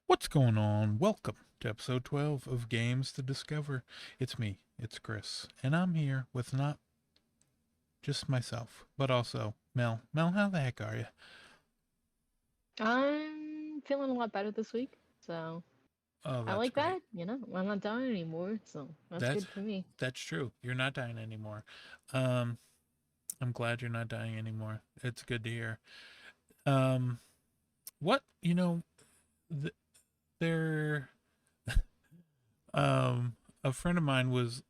What's going on? Welcome to episode 12 of Games to Discover. It's me, it's Chris, and I'm here with not just myself, but also Mel. Mel, how the heck are you? I'm feeling a lot better this week, so Oh, I that's like great. that. I'm not dying anymore, so that's That's good for me. that's true. You're not dying anymore. Um, I'm glad you're not dying anymore. It's good to hear. Um, what th- there um a friend of mine was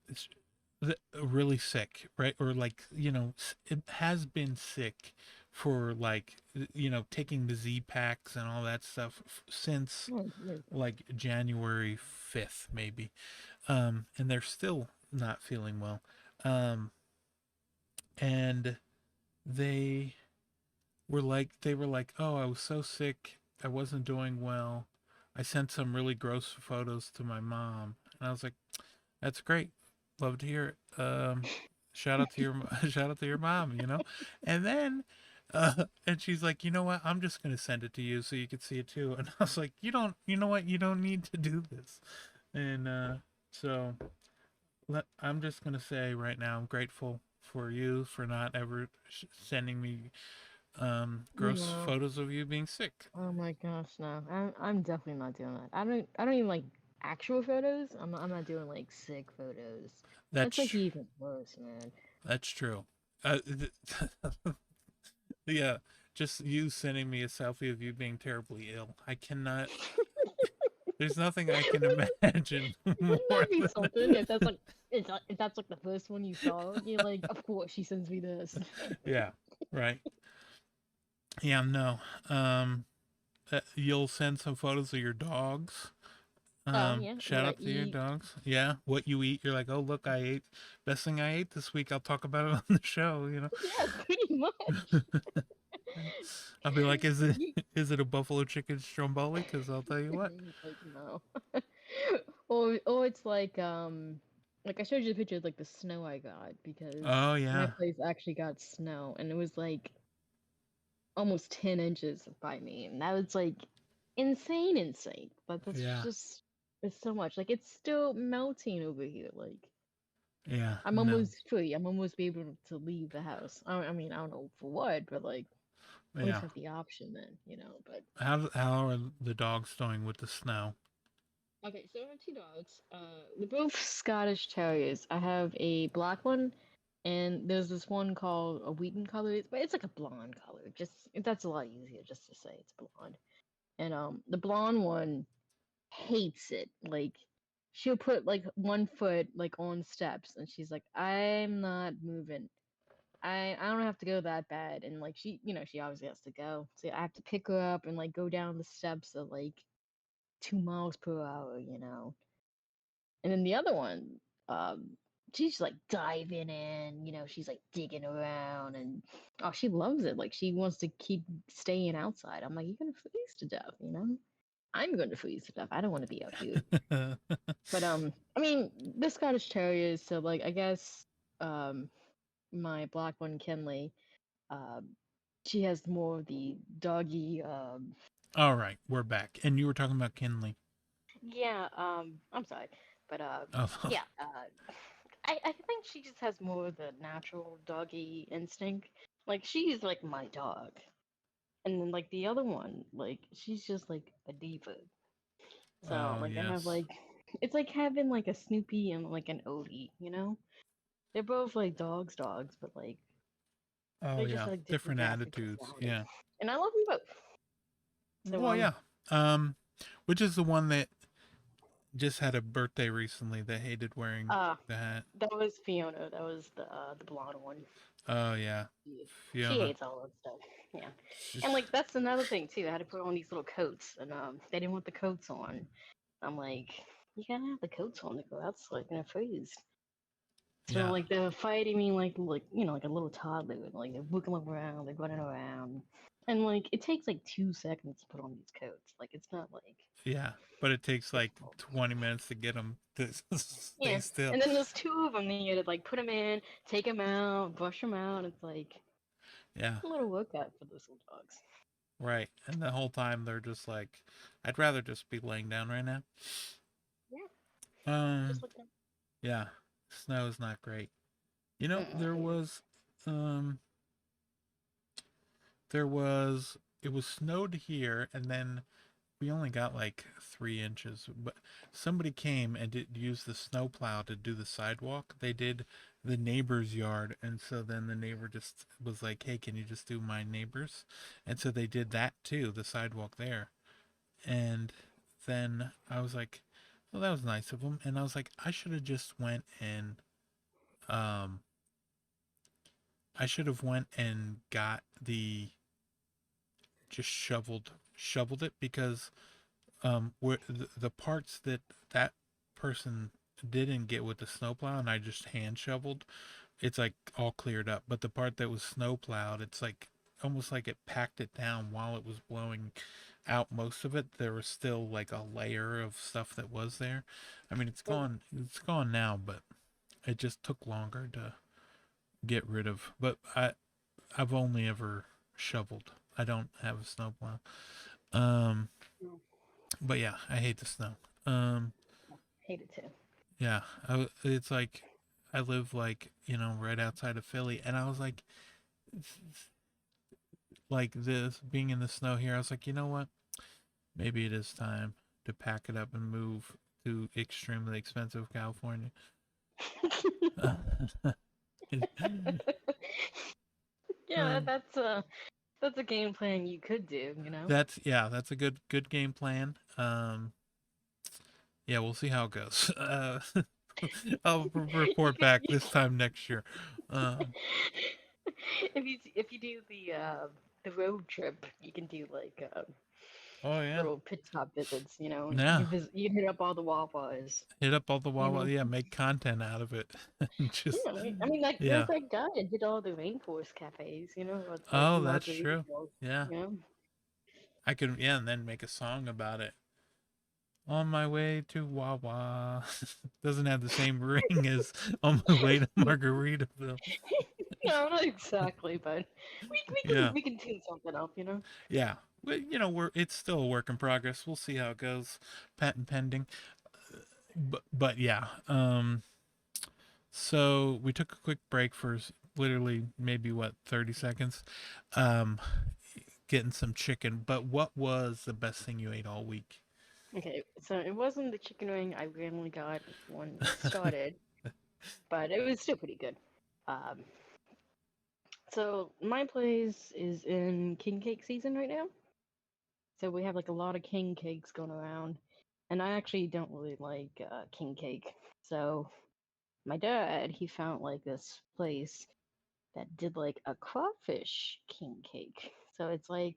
really sick, right? Or like, it has been sick for like, taking the Z packs and all that stuff since Oh, good. like January 5th, maybe. And they're still not feeling well. Um, and they they were like, "Oh, I was so sick. I wasn't doing well. I sent some really gross photos to my mom." And I was like, "That's great. Love to hear it. Shout out to your shout out to your mom." And then and she's like, "You know what? I'm just going to send it to you so you can see it too." And I was like, "You don't you know what? You don't need to do this." And so I'm just going to say right now I'm grateful for you for not ever sending me gross No. photos of you being sick. Oh my gosh, no. I'm definitely not doing that. I don't even like actual photos. I'm not doing like sick photos. That's like That's even worse, man. that's true. Th- yeah, just you sending me a selfie of you being terribly ill. I cannot. There's nothing I can imagine more Wouldn't that be than something if that's like the first one you saw? You're like, of course she sends me this. yeah, right. Yeah, no. Um, you'll send some photos of your dogs. Oh yeah, Shout what I out to your eat. dogs. Yeah, what you eat. You're like, oh look, I ate best thing I ate this week. I'll talk about it on the show. Yeah, pretty much. I'll be like, is it You is it a buffalo chicken stromboli? Because I'll tell you what. like no. Or it's like I showed you the picture of like the snow I got because Oh my yeah, place actually got snow and it was like almost 10 inches by me and that was like insane. But that's yeah, just it's so much. Like it's still melting over here. Like yeah. I'm No, almost free. I'm almost be able to leave the house. I mean, I don't know for what, but like at least yeah. have the option then. But How are the dogs doing with the snow? okay, so I have two dogs. They're both Scottish Terriers. I have a black one, and there's this one called a Wheaten color. But it's like a blonde color. Just that's a lot easier just to say it's blonde. And the blonde one hates it. Like she'll put like one foot like on steps, and she's like, "I'm not moving. I don't have to go that bad." And like she obviously has to go. So I have to pick her up and like go down the steps at like 2 miles per hour. And then the other one, um, she's like diving in, she's like digging around and oh, she loves it. Like she wants to keep staying outside. I'm like, you're gonna freeze to death. I'm going to freeze to death. I don't want to be out here. But I mean, the Scottish Terriers, so like I guess um my black one, Kenley, um, she has more of the doggy All right, we're back, and you were talking about Kinley. yeah, I'm sorry. But Oh, yeah, I think she just has more of the natural doggy instinct. Like she's like my dog, and then like the other one, like she's just like a diva. So oh like I have yes. like it's like having like a Snoopy and like an Odie. They're both like dogs, but like Oh they just yeah, have like different different types of attitudes. personalities, Yeah. and I love them both. So Well, yeah. Um, which is the one that just had a birthday recently that hated wearing uh the hat? that was Fiona. That was the blonde one. Oh yeah, Yeah. She Fiona. hates all that stuff. Yeah. And She's like that's another thing too. I had to put on these little coats and they didn't want the coats on. I'm like, you gotta have the coats on to go outside in a freeze. So yeah, like they're fighting me like a little toddler and like they're looking around, they're running around. And like it takes like 2 seconds to put on these coats. Like it's not like yeah. But it takes like difficult. 20 minutes to get them to stay Yeah. still. And then there's two of them, then you gotta like put them in, take them out, brush them out. It's like Yeah, a little workout for those little dogs. right. And the whole time they're just like, I'd rather just be laying down right now. Yeah, Um, just like that. yeah, snow is not great. You know, Mm-mm. um, it was snowed here, and then we only got like 3 inches. But somebody came and did use the snowplow to do the sidewalk. They did the neighbor's yard, and so then the neighbor just was like, "Hey, can you just do my neighbor's?" And so they did that too, the sidewalk there. And then I was like, "Well, that was nice of them." And I was like, "I should have just went and um, I should have went and got the just shoveled it because where the parts that that person didn't get with the snowplow and I just hand shoveled, it's like all cleared up. But the part that was snowplowed, it's like almost like it packed it down while it was blowing out most of it. There was still like a layer of stuff that was there. I mean, it's gone now, but it just took longer to get rid of. But I've only ever shoveled. I don't have a snowplow. Um, Mm, but yeah, I hate the snow. Um, hate it too. yeah, it's like I live like right outside of Philly, and I was like this being in the snow here. I was like, you know what? Maybe it is time to pack it up and move to extremely expensive California. Yeah, um, that's a game plan you could do, you know? that's a good game plan. Yeah, we'll see how it goes. I'll You report could back this time next year. Um, if you do the road trip, you can do like oh yeah, little pit stop visits, you know. yeah. You hit up all the Wawas, Hit up all the you Wawa. know. Yeah, make content out of it. Just Yeah, I mean, like there's yeah. that guy that did all the rainforest cafes, you know, or the Oh, that's true. Margaritaville, Yeah, you know. I can. Yeah, and then make a song about it. On my way to Wawa. Doesn't have the same ring as on my way to Margaritaville. No, not exactly, but Yeah, we can tune something up, you know. yeah. But we're it's still a work in progress. We'll see how it goes. Patent pending. But yeah. So we took a quick break for literally maybe what 30 seconds. Um, getting some chicken. But what was the best thing you ate all week? Okay, so it wasn't the chicken wing I randomly got when it started, but it was still pretty good. Um, so my place is in king cake season right now, so we have like a lot of king cakes going around, and I actually don't really like king cake. So my dad he found like this place that did like a crawfish king cake. So it's like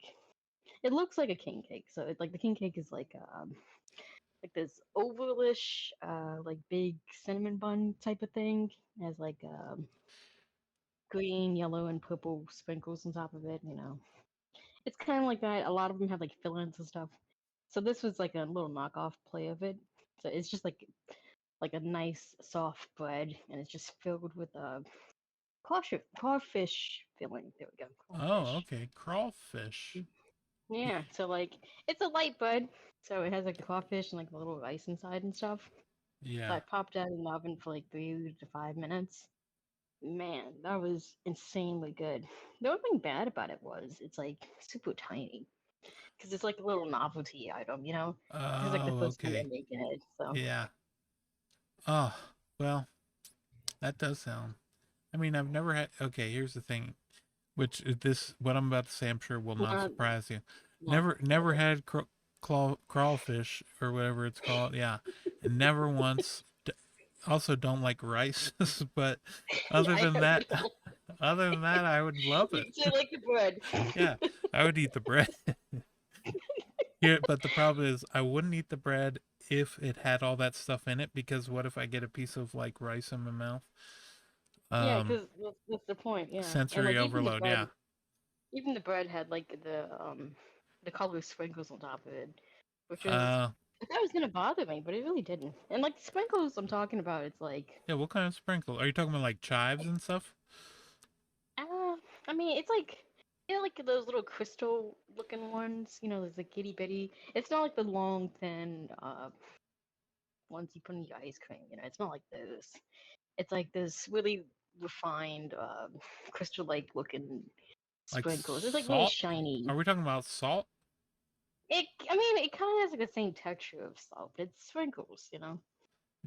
it looks like a king cake. So it's like the king cake is like this ovalish, like big cinnamon bun type of thing. It has like green, yellow, and purple sprinkles on top of it. You know, it's kind of like that. A lot of them have like fillings and stuff. So this was like a little knockoff play of it. So it's just like a nice soft bread, and it's just filled with crawfish filling. There we go, Oh, crawfish. okay. Crawfish. Y- Yeah, so like it's a light bread, so it has like the crawfish and like the little rice inside and stuff. So Yeah. I popped that in the oven for like 3 to 5 minutes. Man, that was insanely good. The only thing bad about it was it's like super tiny because it's like a little novelty item, you know. This is like the Oh, first time they're okay. making it, so Yeah. Oh, well, that does sound. I mean, I've never had. Okay, here's the thing, which this what I'm about to say, I'm sure will not not surprise you. not Never okay. had crawfish or whatever it's called. Yeah, and never once. Also, don't like rice, but Yeah, other I than know you that, don't. other than that, I would love You it. say like the bread. Yeah, I would eat the bread. Here, but the problem is, I wouldn't eat the bread if it had all that stuff in it because what if I get a piece of like rice in my mouth? Yeah, Um, because that's the point. Yeah, and sensory like overload. Yeah. even the bread had like the color sprinkles on top of it, which was Uh, I thought it was gonna bother me, but it really didn't. And like the sprinkles I'm talking about, it's like yeah. What kind of sprinkle? Are you talking about like chives and stuff? uh, I mean Yeah, like those little crystal looking ones. There's like itty bitty. It's not like the long, thin ones you put in your ice cream. It's not like those. It's like this really refined, crystal-like looking Like sprinkles. It's like really salt? shiny. Are we talking about salt? I mean, it kind of has like the same texture of salt, but it's sprinkles.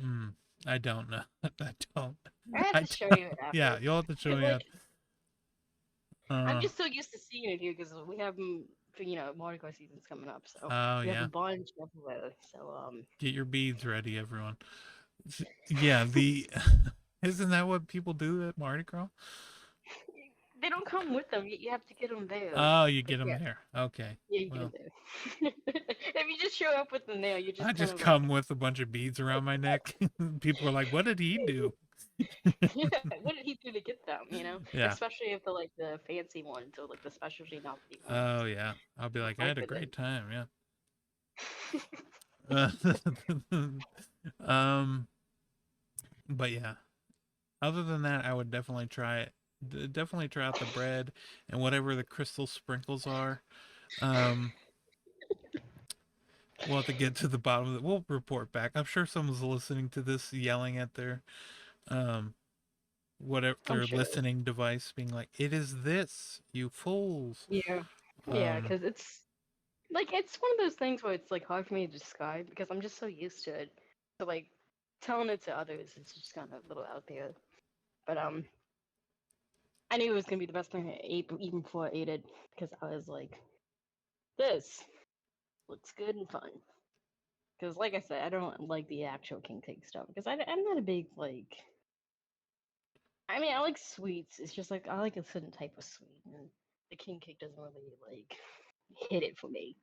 Hmm. I don't know. I don't. I have I to show don't. you it Yeah, after, you'll have to show because me. like I'm Uh. just so used to seeing it here because we have them for Mardi Gras season's coming up, so Oh we have a yeah. bunch everywhere. So Get your beads ready, everyone. Yeah. The. Isn't that what people do at Mardi Gras? they don't come with them. You have to get them there. Oh, you But get them yeah, there. Okay. yeah, you get them Well, there. If you just show up with them there, you're I just kind just of like, come with a bunch of beads around my neck. People are like, "What did he do?" yeah, what did he do to get them? Yeah. Especially if they're like the fancy ones or like the specialty novelty ones. Oh yeah. I'll be like, I My had a goodness. great time. Yeah. um. But yeah. Other than that, I would definitely try it. Definitely try out the bread and whatever the crystal sprinkles are. Um. We'll have to get to the bottom of it. We'll report back. I'm sure someone's listening to this yelling at their um whatever I'm their sure. listening device, being like, "It is this, you fools." Yeah. Yeah, Um, because it's one of those things where it's like hard for me to describe because I'm just so used to it. So like telling it to others is just kind of a little out there. But I knew it was gonna be the best thing I ate even before I ate it because I was like, this looks good and fun. Because like I said, I don't like the actual king cake stuff because I'm not a big like. I mean, I like sweets. It's just like I like a certain type of sweet, and the king cake doesn't really like hit it for me.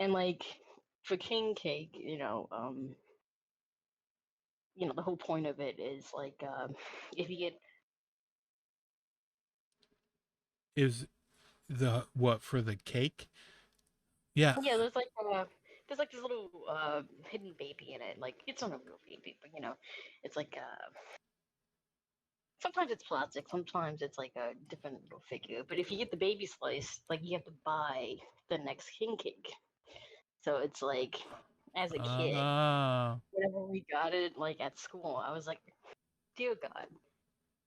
And like for king cake, the whole point of it is like if you get is the what for the cake? Yeah. yeah, there's like this little hidden baby in it. Like it's not a real baby, but it's like sometimes it's plastic, sometimes it's like a different little figure. But if you get the baby slice, like you have to buy the next king cake. So it's like as a kid, Ah. whenever we got it like at school, I was like, dear God,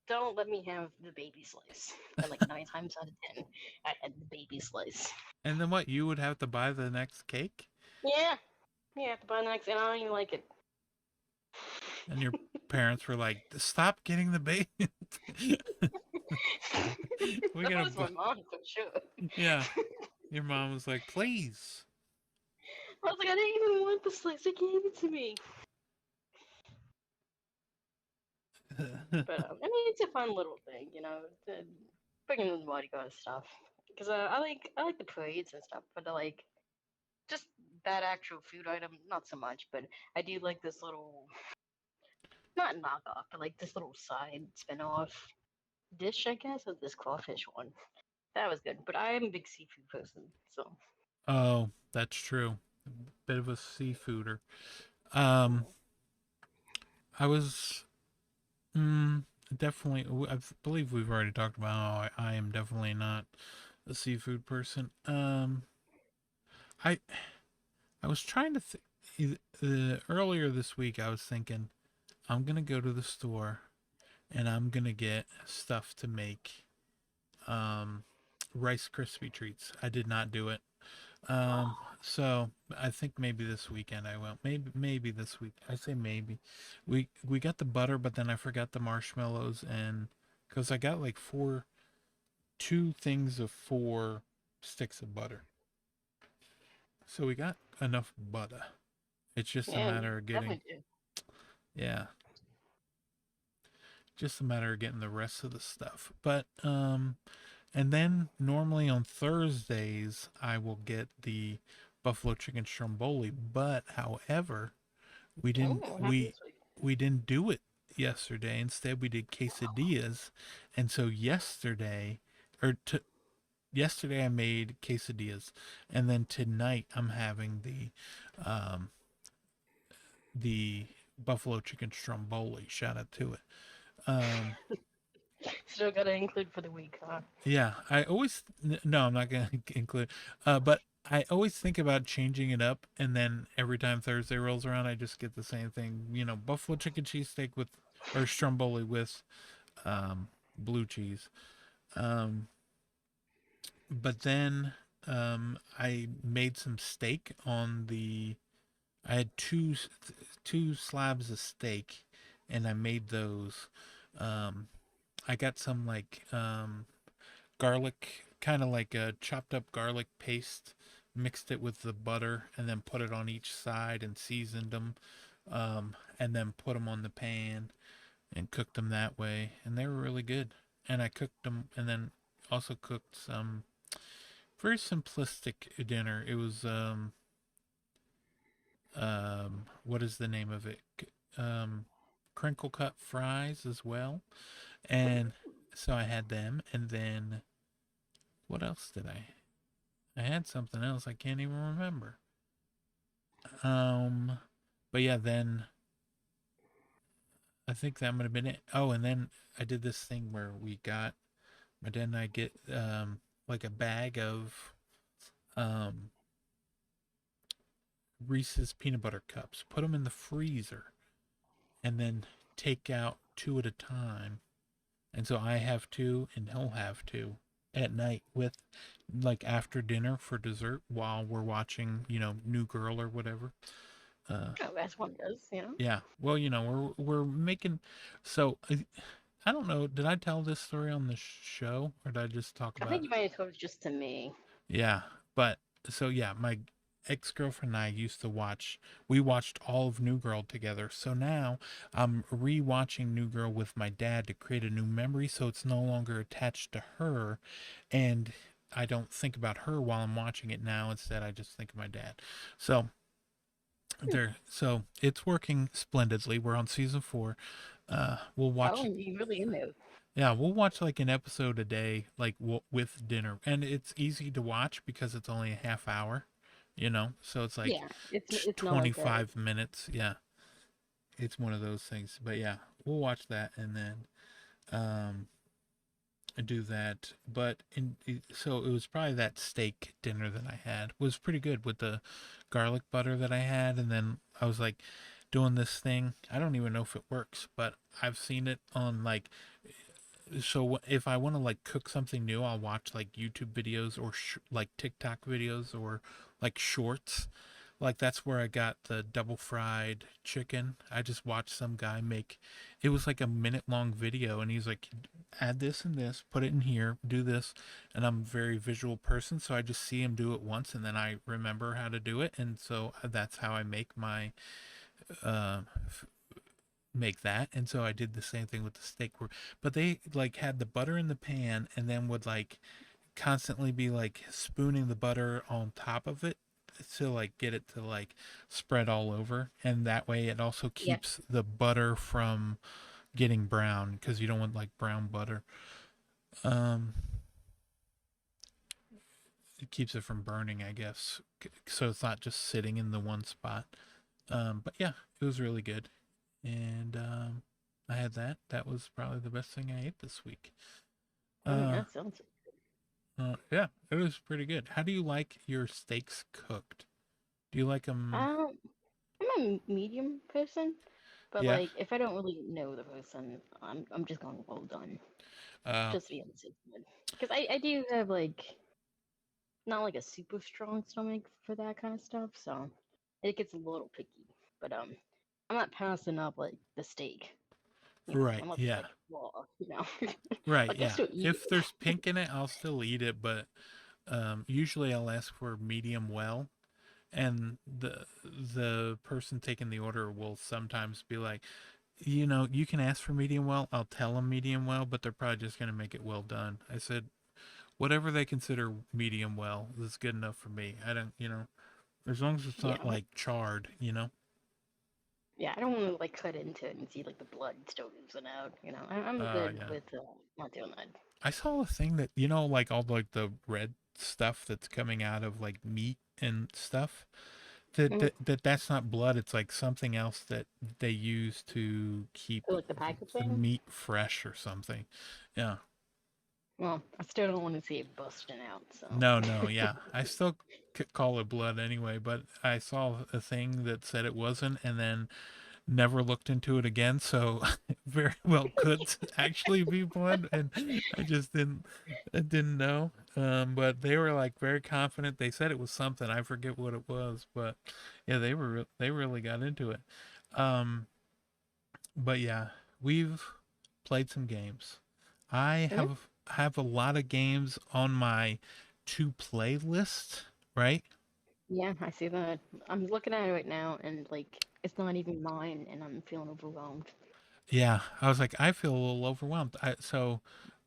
don't let me have the baby slice. And like 9 times out of 10, I had the baby slice. And then what? You would have to buy the next cake, Yeah, yeah, the bun next, and I don't even like it. and your parents were like, "Stop getting the bait." We That gotta. was my mom for sure. Yeah. Your mom was like, "Please." I was like, I didn't even want the slice. They gave it to me. But I mean, it's a fun little thing, to bringing in the bodyguard stuff. Because I like the parades and stuff, but I like just that actual food item, not so much. But I do like this little, not knockoff, but like this little side spin-off dish, I guess, of this crawfish one. That was good. But I am a big seafood person, so Oh, that's true. Bit of a seafooder. Um, I was definitely. I believe we've already talked about how I am definitely not a seafood person. I I was trying to think. Earlier this week, I was thinking I'm gonna go to the store and I'm gonna get stuff to make um Rice Krispie treats. I did not do it. So I think maybe this weekend I will. Maybe this week. I say maybe. We got the butter, but then I forgot the marshmallows, and because I got like two things of 4 sticks of butter, so we got enough butter. It's just a yeah, you matter of getting, definitely do. yeah, just a matter of getting the rest of the stuff. But and then normally on Thursdays I will get the buffalo chicken stromboli. But however, we Oh, didn't what happened we this week? we didn't do it yesterday. Instead, we did quesadillas, and so yesterday I made quesadillas, and then tonight I'm having um the buffalo chicken stromboli. Shout out to it. Um, Still gotta include for the week, huh? Yeah, I always no, I'm not gonna include. But I always think about changing it up, and then every time Thursday rolls around, I just get the same thing. You know, buffalo chicken cheesesteak with or stromboli with blue cheese. Um, but then I made some steak on the. I had two slabs of steak, and I made those. Um, I got some like garlic, kind of like a chopped up garlic paste, mixed it with the butter, and then put it on each side and seasoned them, and then put them on the pan and cooked them that way, and they were really good. And I cooked them, and then also cooked some very simplistic dinner. It was what is the name of it? Um, crinkle cut fries as well, and so I had them, and then what else did I? I had something else I can't even remember. Um, but yeah, then I think that might have been it. Oh, and then I did this thing where we got my dad and I get like a bag of um Reese's peanut butter cups, put them in the freezer, and then take out two at a time. And so I have two, and he'll have two at night with like after dinner for dessert while we're watching, New Girl or whatever. Uh, Oh, as one does, you know. yeah. Well, we're making. So I don't know. Did I tell this story on the show, or did I just talk I about think it? you might have told it just to me. Yeah, but so yeah, my ex girlfriend and I used to watch. We watched all of New Girl together. So now I'm rewatching New Girl with my dad to create a new memory, so it's no longer attached to her, and I don't think about her while I'm watching it now. Instead, I just think of my dad. So Hmm. so it's working splendidly. We're on season 4. We'll Oh, watch. you really in there. Yeah, we'll watch like an episode a day, like with dinner, and it's easy to watch because it's only a half hour, so it's like Yeah, it's not like a 25 minutes. Yeah, it's one of those things. But yeah, we'll watch that and then um do that. But so it was probably that steak dinner that I had was pretty good with the garlic butter that I had, and then I was like doing this thing. I don't even know if it works, but I've seen it on like so if I want to like cook something new, I'll watch like YouTube videos or like TikTok videos or like shorts. Like that's where I got the double fried chicken. I just watched some guy make it was like a minute long video and he's like add this and this, put it in here, do this, and I'm a very visual person, so I just see him do it once and then I remember how to do it, and so that's how I make my uh make that. And so I did the same thing with the steak, but they like had the butter in the pan and then would like constantly be like spooning the butter on top of it to like get it to like spread all over, and that way it also yeah. keeps the butter from getting brown because you don't want like brown butter. um it keeps it from burning, I guess, so it's not just sitting in the one spot. But yeah, it was really good. And I had that. That was probably the best thing I ate this week. I mean, Uh, that sounds. yeah, it was pretty good. How do you like your steaks cooked? Do you like them? Um, I'm a medium person, but Yeah. like if I don't really know the person, I'm just going well done, Uh, just to be on the safe side. Because I do have like not like a super strong stomach for that kind of stuff, so it gets a little picky. But I'm not passing up like the steak, right. unless it's Yeah. like raw, Right. like I Yeah. still eat If there's pink in it, I'll still eat it, but usually I'll ask for medium well, and the person taking the order will sometimes be like, you can ask for medium well. I'll tell them medium well, but they're probably just gonna make it well done. I said whatever they consider medium well is good enough for me. I don't, as long as it's yeah, not like charred. yeah. I don't want to like cut into it and see like the blood still oozing out. I'm good Yeah. with not doing that. I saw a thing that like all like the red stuff that's coming out of like meat and stuff. Mhm. that's not blood. It's like something else that they use to keep So, like the the packaging. meat fresh or something. Yeah. Well, I still don't want to see it busting out. So. No, no, yeah. I still call it blood anyway, but I saw a thing that said it wasn't, and then never looked into it again. So it very well could actually be blood, and I didn't know. But they were like very confident. They said it was something. I forget what it was, but yeah, they really got into it. Um, but yeah, we've played some games. I Mhm. have a lot of games on my to play list, right? Yeah, I see that. I'm looking at it right now, and like it's not even mine, and I'm feeling overwhelmed. Yeah, I was like, I feel a little overwhelmed. So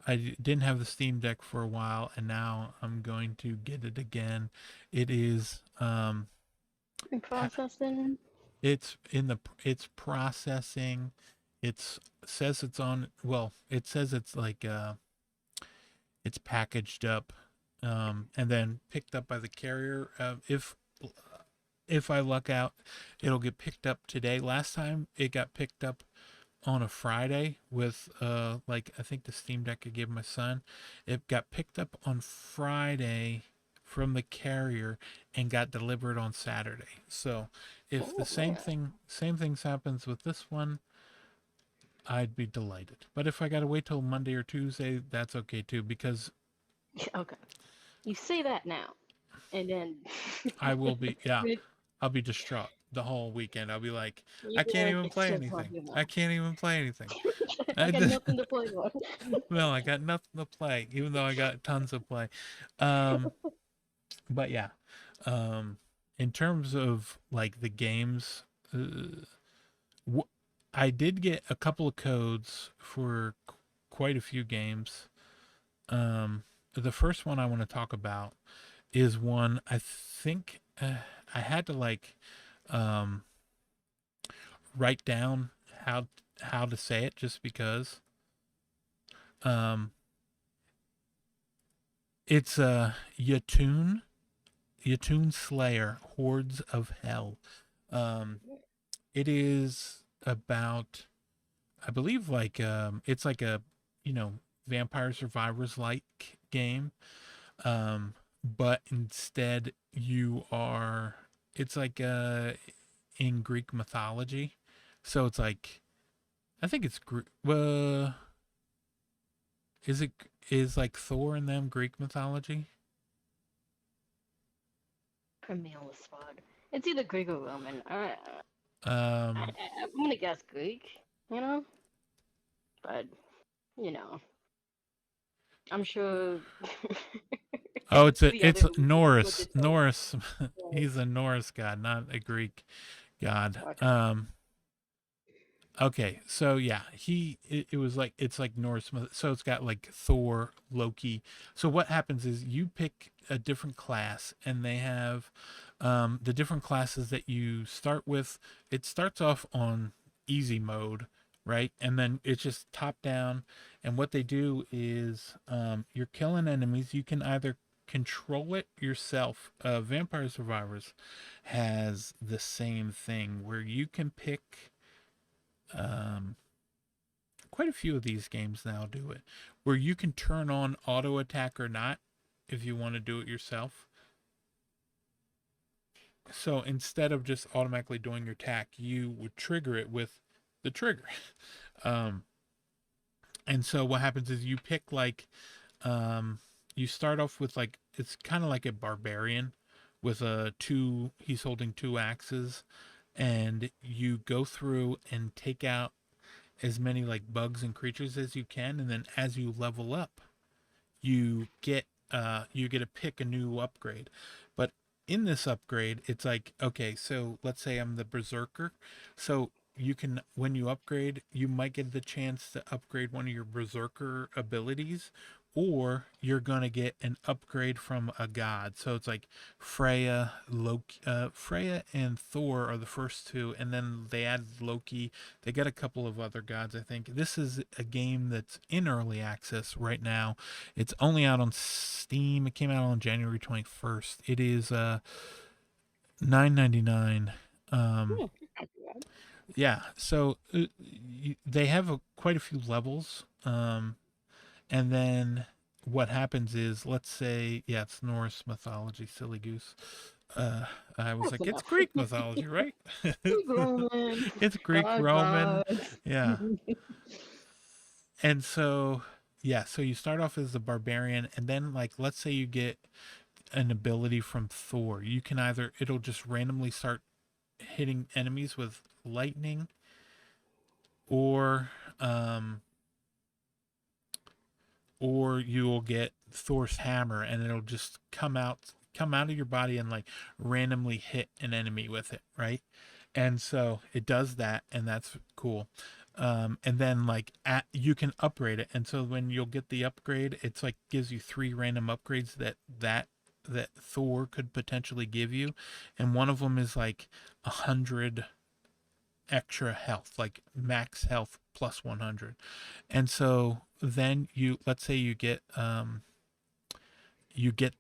I didn't have the Steam Deck for a while, and now I'm going to get it again. It is And processing. it's processing. It's says it's on. Well, it says it's like it's packaged up, and then picked up by the carrier. If I luck out, it'll get picked up today. Last time it got picked up on a Friday with like I think the Steam Deck I gave my son. It got picked up on Friday from the carrier and got delivered on Saturday. So if the Oh man. same things happens with this one, I'd be delighted. But if I gotta wait till Monday or Tuesday, that's okay too because Okay. You say that now, and then I will be yeah, when I'll be distraught the whole weekend. I'll be like, you'd I be can't like, even it's play just not anything. anymore. I can't even play anything. I I got just, nothing to play on. well, I got nothing to play, even though I got tons of play. Um, but yeah, um, in terms of like the games, uh, wh- I did get a couple of codes for quite a few games. The first one I want to talk about is one I think I had to like um, write down how to say it just because um, it's Yatun Slayer Hordes of Hell. Um, it is about I believe like it's like a you know Vampire Survivors like game, but instead you are it's like in Greek mythology, so it's like I think it's is it is like Thor in them Greek mythology? Put me on the spot. It's either Greek or Roman. Um, I'm gonna guess Greek. You know, but you know, I'm sure oh, the other it's would Norris. determine. Norris, Yes. he's a Norris god, not a Greek god. Okay. Okay, so yeah, it was like it's like Norse, so it's got like Thor, Loki. So what happens is you pick a different class, and they have the different classes that you start with. It starts off on easy mode, right, and then it's just top down. And what they do is you're killing enemies. You can either control it yourself. Vampire Survivors has the same thing where you can pick um, quite a few of these games now do it, where you can turn on auto attack or not if you want to do it yourself. So instead of just automatically doing your attack, you would trigger it with the trigger. Um, and so what happens is you pick like, you start off with like, it's kind of like a barbarian with a two, he's holding two axes, and you go through and take out as many like bugs and creatures as you can, and then as you level up you get to pick a new upgrade. But in this upgrade, it's like, okay, so let's say I'm the berserker. So you can, when you upgrade, you might get the chance to upgrade one of your berserker abilities, or you're gonna get an upgrade from a god. So it's like Freya, Loki, Freya and Thor are the first two, and then they add Loki. They got a couple of other gods, I think. This is a game that's in early access right now. It's only out on Steam. It came out on January 21st. It is $9.99. Um, Oh, not too bad. yeah, so they have quite a few levels. And then what happens is, let's say, yeah, it's Norse mythology, silly goose. Uh, I was That's like, it's enough. Greek mythology, right? Greek Roman, It's Greek Roman. gods. Yeah. And so, yeah, so you start off as a barbarian, and then, like, let's say you get an ability from Thor. You can either, it'll just randomly start hitting enemies with lightning, or, um, or you will get Thor's hammer and it'll just come out of your body and like randomly hit an enemy with it, right? And so it does that, and that's cool. And then like you can upgrade it, and so when you'll get the upgrade, it's like gives you three random upgrades that Thor could potentially give you, and one of them is like 100 extra health, like max health plus 100. And so then let's say you get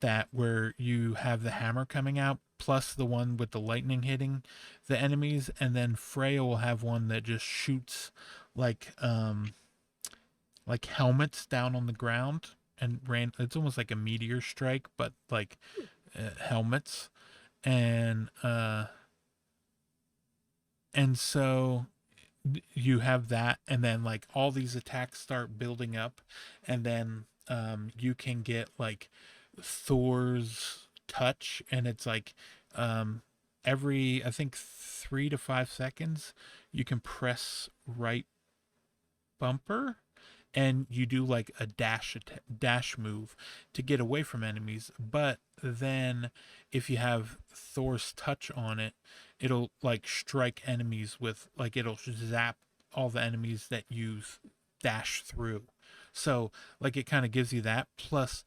that where you have the hammer coming out plus the one with the lightning hitting the enemies, and then Freya will have one that just shoots like um like helmets down on the ground and ran it's almost like a meteor strike but like helmets. And uh and so you have that, and then like all these attacks start building up, and then you can get like Thor's touch, and it's like um every, I think, 3 to 5 seconds you can press right bumper and you do like a dash move to get away from enemies. But then if you have Thor's touch on it, it'll like strike enemies with like it'll zap all the enemies that you dash through. So like it kind of gives you that, plus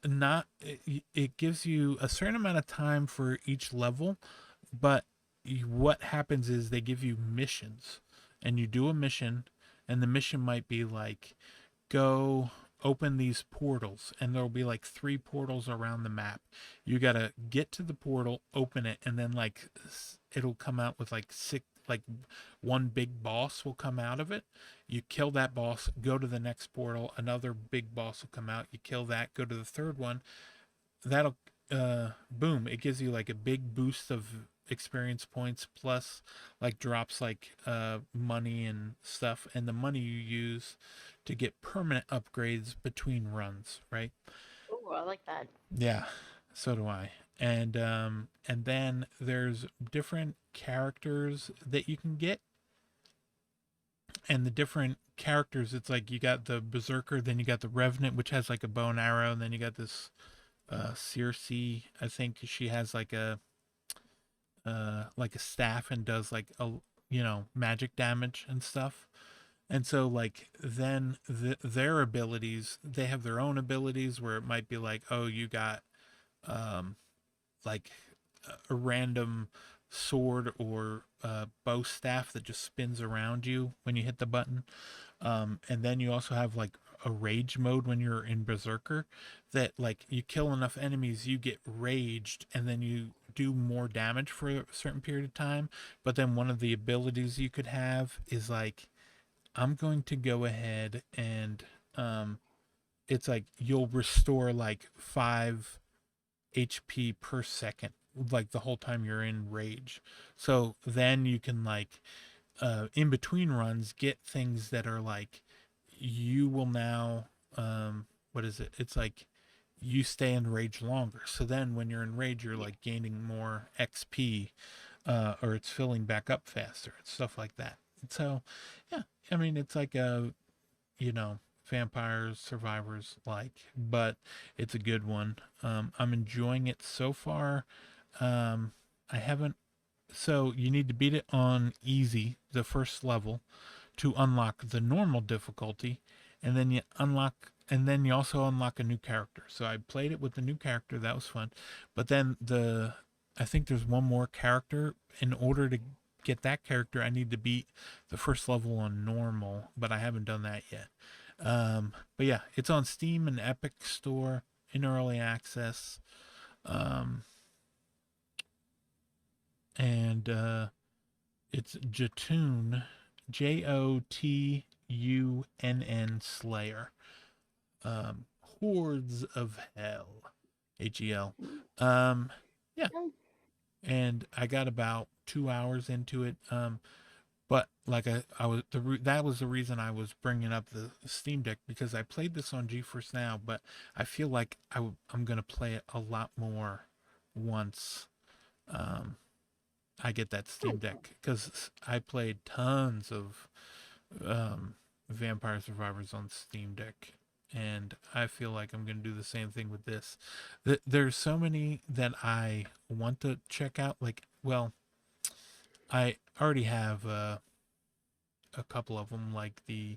not it gives you a certain amount of time for each level. But what happens is they give you missions, and you do a mission, and the mission might be like, go open these portals, and there'll be like three portals around the map. You gotta get to the portal, open it, and then like it'll come out with like six, like one big boss will come out of it. You kill that boss, go to the next portal, another big boss will come out, you kill that, go to the third one. That'll boom, it gives you like a big boost of experience points, plus like drops like money and stuff, and the money you use to get permanent upgrades between runs, right? Oh, I like that. Yeah, so do I. And then there's different characters that you can get, and the different characters, it's like you got the berserker, then you got the revenant, which has like a bow and arrow, and then you got this Circe, I think she has like a staff and does like a magic damage and stuff. And so like then their abilities, they have their own abilities where it might be like, oh, you got um like a random sword or bow staff that just spins around you when you hit the button. And then you also have like a rage mode when you're in Berserker, that like you kill enough enemies, you get raged, and then you do more damage for a certain period of time. But then one of the abilities you could have is like, I'm going to go ahead and it's like you'll restore like 5 HP per second, like the whole time you're in rage. So then you can like in between runs get things that are like, you will now what is it, it's like you stay in rage longer, so then when you're in rage you're Yeah. like gaining more XP, or it's filling back up faster, stuff like that. So yeah, I mean it's like a, vampires survivors like, but it's a good one. I'm enjoying it so far. I haven't, so you need to beat it on easy, the first level, to unlock the normal difficulty, and then you also unlock a new character. So I played it with the new character, that was fun. But then I think there's one more character. In order to get that character, I need to beat the first level on normal, but I haven't done that yet. But yeah, it's on Steam and Epic Store in early access. Um, and it's Jotun, Jotunn Slayer. Hordes of Hell, HEL. Um, yeah, Oh, and I got about 2 hours into it. But like I was that was the reason I was bringing up the Steam Deck because I played this on GeForce Now, but I feel like I'm gonna play it a lot more once um, I get that Steam okay. Deck because I played tons of um, Vampire Survivors on Steam Deck, and I feel like I'm gonna do the same thing with this. There's so many that I want to check out. Like, well, I already have a couple of them, like the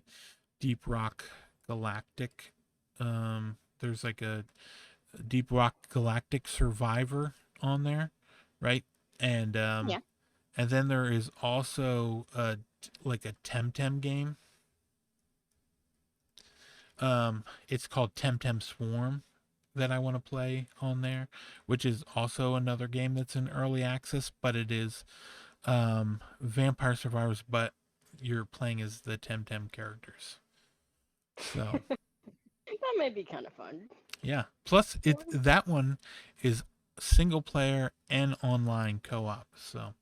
Deep Rock Galactic. There's like a Deep Rock Galactic Survivor on there, right? And Yeah. and then there is also like a Temtem game. It's called Temtem Swarm that I want to play on there, which is also another game that's in early access, but it is Vampire Survivors, but you're playing as the Temtem characters. So That may be kind of fun. yeah. Plus, it that one is single player and online co-op. So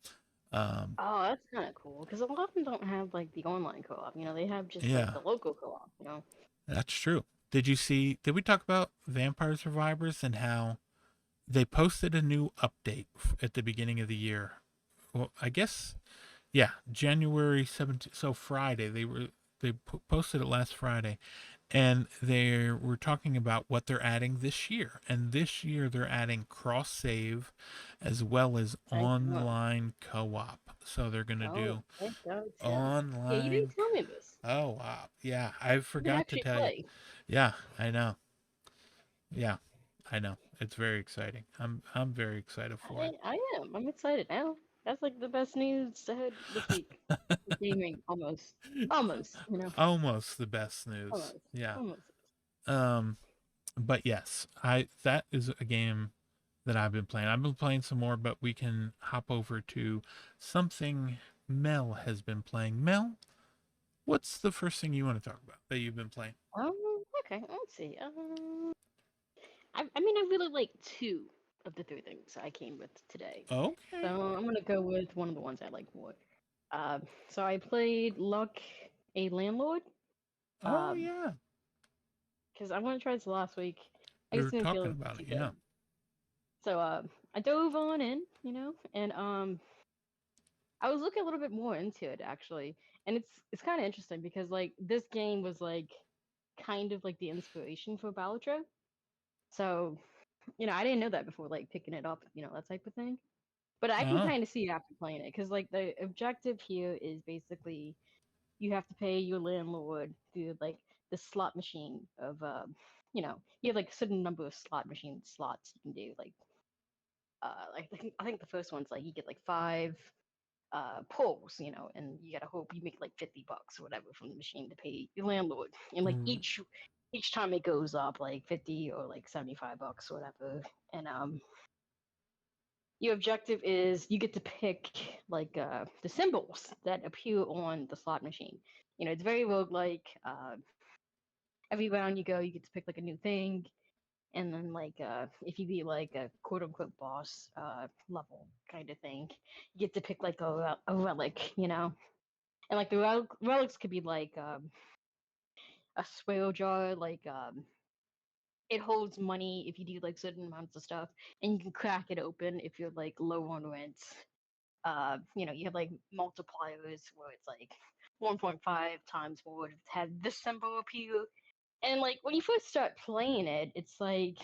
Oh, that's kind of cool because a lot of them don't have like the online co-op. They have just like yeah, the local co-op. that's true. Did you see? Did we talk about Vampire Survivors and how they posted a new update at the beginning of the year? Well, I guess yeah, January 17th. So Friday they posted it last Friday, and they were talking about what they're adding this year. And this year they're adding cross save as well as I know. online co-op. So they're going to Oh, do it does. Yeah. Yeah, you didn't online tell me this. co-op. Yeah, I You can forgot to actually tell you. play. Yeah, I know. Yeah, I know. It's very exciting. I'm very excited for it. I am. I'm excited now. That's like the best news ahead this week. With gaming, almost. Almost. Almost the best news. Almost. Yeah. Almost. Um but yes, I that is a game that I've been playing. I've been playing some more, but we can hop over to something Mel has been playing. Mel, what's the first thing you want to talk about that you've been playing? Okay, let's see. I mean, I really like two of the three things I came with today. So Okay. I'm gonna go with one of the ones I like more. So I played Luck, a Landlord. Oh Um, yeah. because I want to try this last week. I We just were didn't feel talking like about too it. Yeah. good. So I dove on in, and I was looking a little bit more into it actually, and it's kind of interesting because like this game was like kind of like the inspiration for Balatro. So I didn't know that before like picking it up, that type of thing. But I can Oh. kind of see it after playing it because like the objective here is basically you have to pay your landlord through like the slot machine of you have like a certain number of slot machine slots you can do like I think the first one's like you get like five pulls, and you gotta hope you make like $50 or whatever from the machine to pay your landlord. And like Mm. each time it goes up like 50 or like $75 or whatever. And your objective is you get to pick like the symbols that appear on the slot machine. It's very roguelike. Every round you go, you get to pick like a new thing, and then like if you be like a quote unquote boss level kind of thing, you get to pick like a relic. And like the relics could be like a swale jar, like it holds money if you do like certain amounts of stuff, and you can crack it open if you're like low on rent. You have like multipliers where it's like 1.5 times more to have this symbol appear. And like when you first start playing it, it's like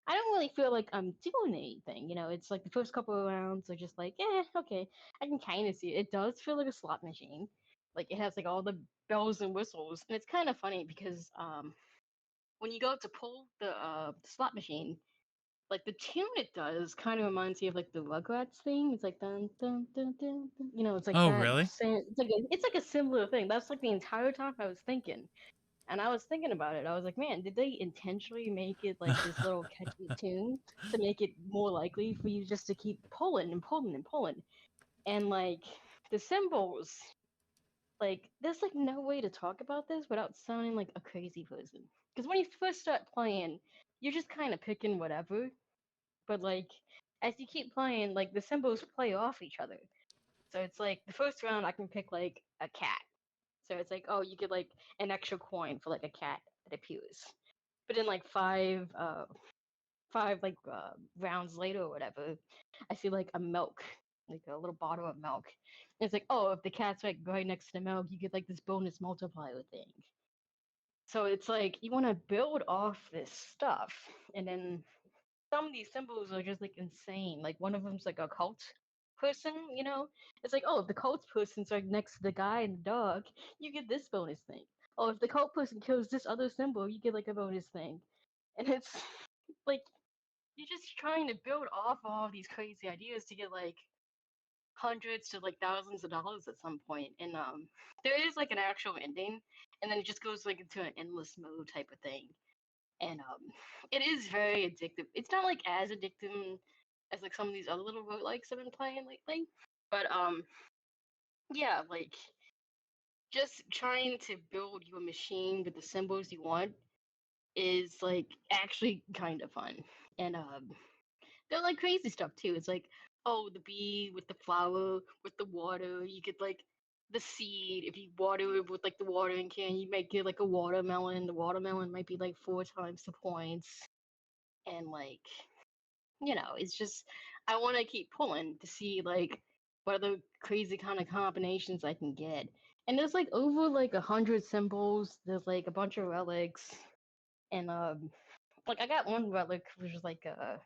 I don't really feel like I'm doing anything. It's like the first couple of rounds are just like, yeah, okay, I can kind of see it. It does feel like a slot machine. Like it has like all the bells and whistles, and it's kind of funny because when you go to pull the slot machine, like the tune it does kind of reminds me of like the Rugrats theme. It's like dun dun dun dun. dun. It's like Oh that really? same. It's like a similar thing. That's like the entire time I was thinking. And I was thinking about it. I was like, man, did they intentionally make it like this little catchy tune to make it more likely for you just to keep pulling and pulling and pulling? And like the symbols, like there's like no way to talk about this without sounding like a crazy person. Because when you first start playing, you're just kind of picking whatever. But like as you keep playing, like the symbols play off each other. So it's like the first round I can pick like a cat. So it's like, oh, you get like an extra coin for like a cat that appears. But in like five like rounds later or whatever, I see like a milk, like a little bottle of milk. And it's like, oh, if the cat's like right next to the milk, you get like this bonus multiplier thing. So it's like you want to build off this stuff, and then some of these symbols are just like insane. Like one of them's like a cult person, you know? It's like, oh, if the cult person's like next to the guy and the dog, you get this bonus thing. Oh, if the cult person kills this other symbol, you get like a bonus thing. And it's like you're just trying to build off all these crazy ideas to get like hundreds to like thousands of dollars at some point. And there is like an actual ending, and then it just goes like into an endless mode type of thing. And it is very addictive. It's not like as addictive as like some of these other little roguelikes I've been playing lately, but yeah, like just trying to build your machine with the symbols you want is like actually kind of fun. And they're like crazy stuff too. It's like, oh, the bee with the flower with the water, you get like the seed. If you water it with like the watering can, you might get like a watermelon. The watermelon might be like four times the points. And like, it's just I want to keep pulling to see like what other crazy kind of combinations I can get. And there's like over like 100 symbols. There's like a bunch of relics, and like I got one relic which was like a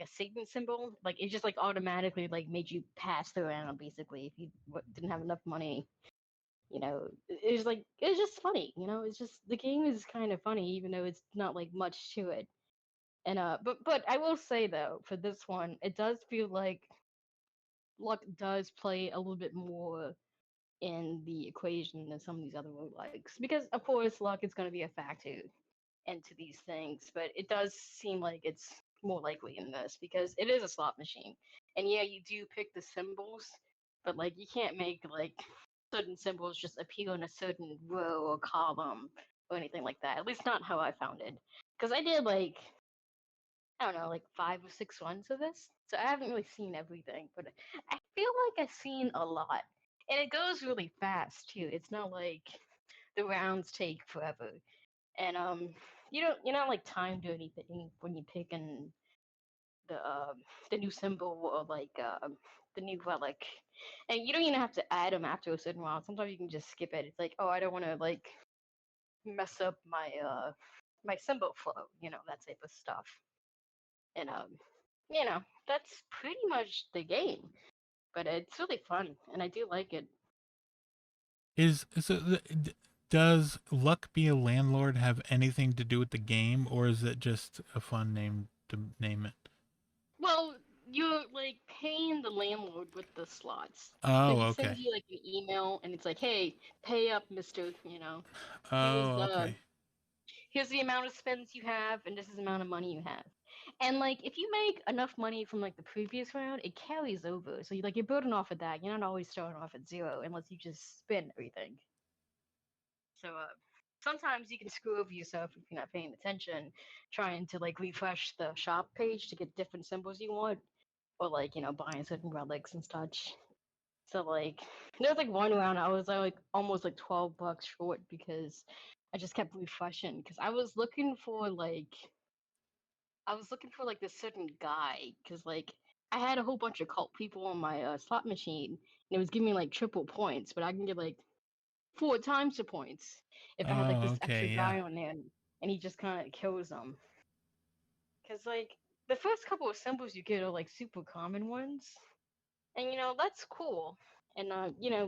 Satan symbol. Like it just like automatically like made you pass the round basically if you didn't have enough money. It was like it's just funny. It's just the game is kind of funny even though it's not like much to it. And but I will say though, for this one, it does feel like luck does play a little bit more in the equation than some of these other roguelikes. Because of course luck is gonna be a factor into these things, but it does seem like it's more likely in this because it is a slot machine. And yeah, you do pick the symbols, but like you can't make like certain symbols just appear in a certain row or column or anything like that. At least not how I found it. Because I did like I don't know, like 5 or 6 runs of this. So I haven't really seen everything, but I feel like I've seen a lot. And it goes really fast too. It's not like the rounds take forever. And you're not like timed or anything when you pick in the new symbol or like the new relic. And you don't even have to add them after a certain round. Sometimes you can just skip it. It's like, oh, I don't want to like mess up my symbol flow, that type of stuff. And that's pretty much the game. But it's really fun, and I do like it. Is so does Luck Be a Landlord have anything to do with the game, or is it just a fun name to name it? Well, you're like paying the landlord with the slots. So Oh, he sends okay. you like an email, and it's like, "Hey, pay up, Mister. Here's Oh, okay. here's the amount of spends you have, and this is the amount of money you have." And like, if you make enough money from like the previous round, it carries over. So you're building off of that. You're not always starting off at zero unless you just spend everything. So sometimes you can screw over yourself if you're not paying attention, trying to like refresh the shop page to get different symbols you want, or like buying certain relics and such. So like there was like one round I was like almost like $12 short because I just kept refreshing because I was looking for like this certain guy because like I had a whole bunch of cult people on my slot machine and it was giving me like triple points, but I can get like 4 times the points if I had like Oh, this extra okay. Yeah. guy on there, and he just kind of kills them. Cause like the first couple of symbols you get are like super common ones, and that's cool. And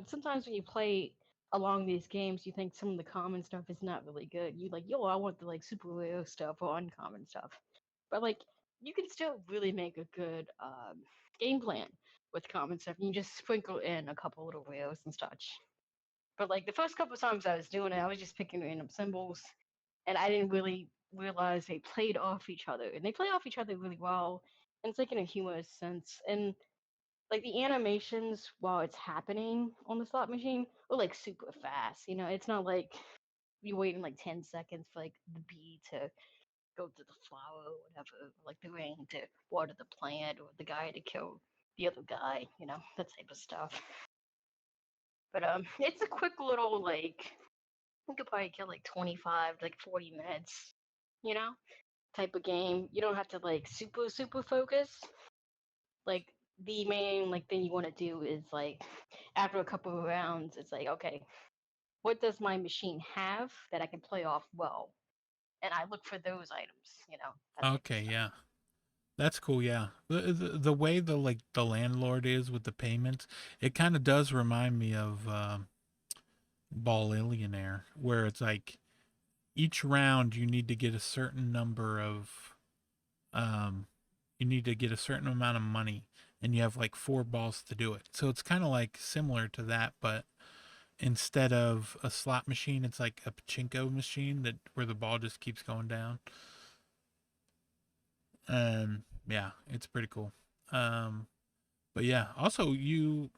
sometimes when you play along these games, you think some of the common stuff is not really good. You like, yo, I want the like super rare stuff or uncommon stuff, but like you can still really make a good game plan with common stuff. You just sprinkle in a couple little rares and such. But like the first couple of times I was doing it, I was just picking random symbols, and I didn't really realize they played off each other, and they play off each other really well, and it's like in a humorous sense, and like the animations while it's happening on the slot machine are like super fast. You know, it's not like you waiting like 10 seconds for like the bee to go to the flower or whatever, or, like the rain to water the plant or the guy to kill the other guy. You know, that type of stuff. But it's a quick little like we could probably kill like 25 like 40 minutes. You know, type of game. You don't have to like super focus. Like the main like thing you want to do is like after a couple of rounds, it's like okay, what does my machine have that I can play off well? And I look for those items. You know, that type of Okay, stuff. yeah. That's cool, yeah. The way the landlord is with the payments, it kind of does remind me of Ballillionaire, where it's like each round you need to get a certain number of um you need to get a certain amount of money, and you have like four balls to do it. So it's kind of like similar to that, but instead of a slot machine, it's like a pachinko machine that where the ball just keeps going down. Yeah, it's pretty cool. Um but yeah, also you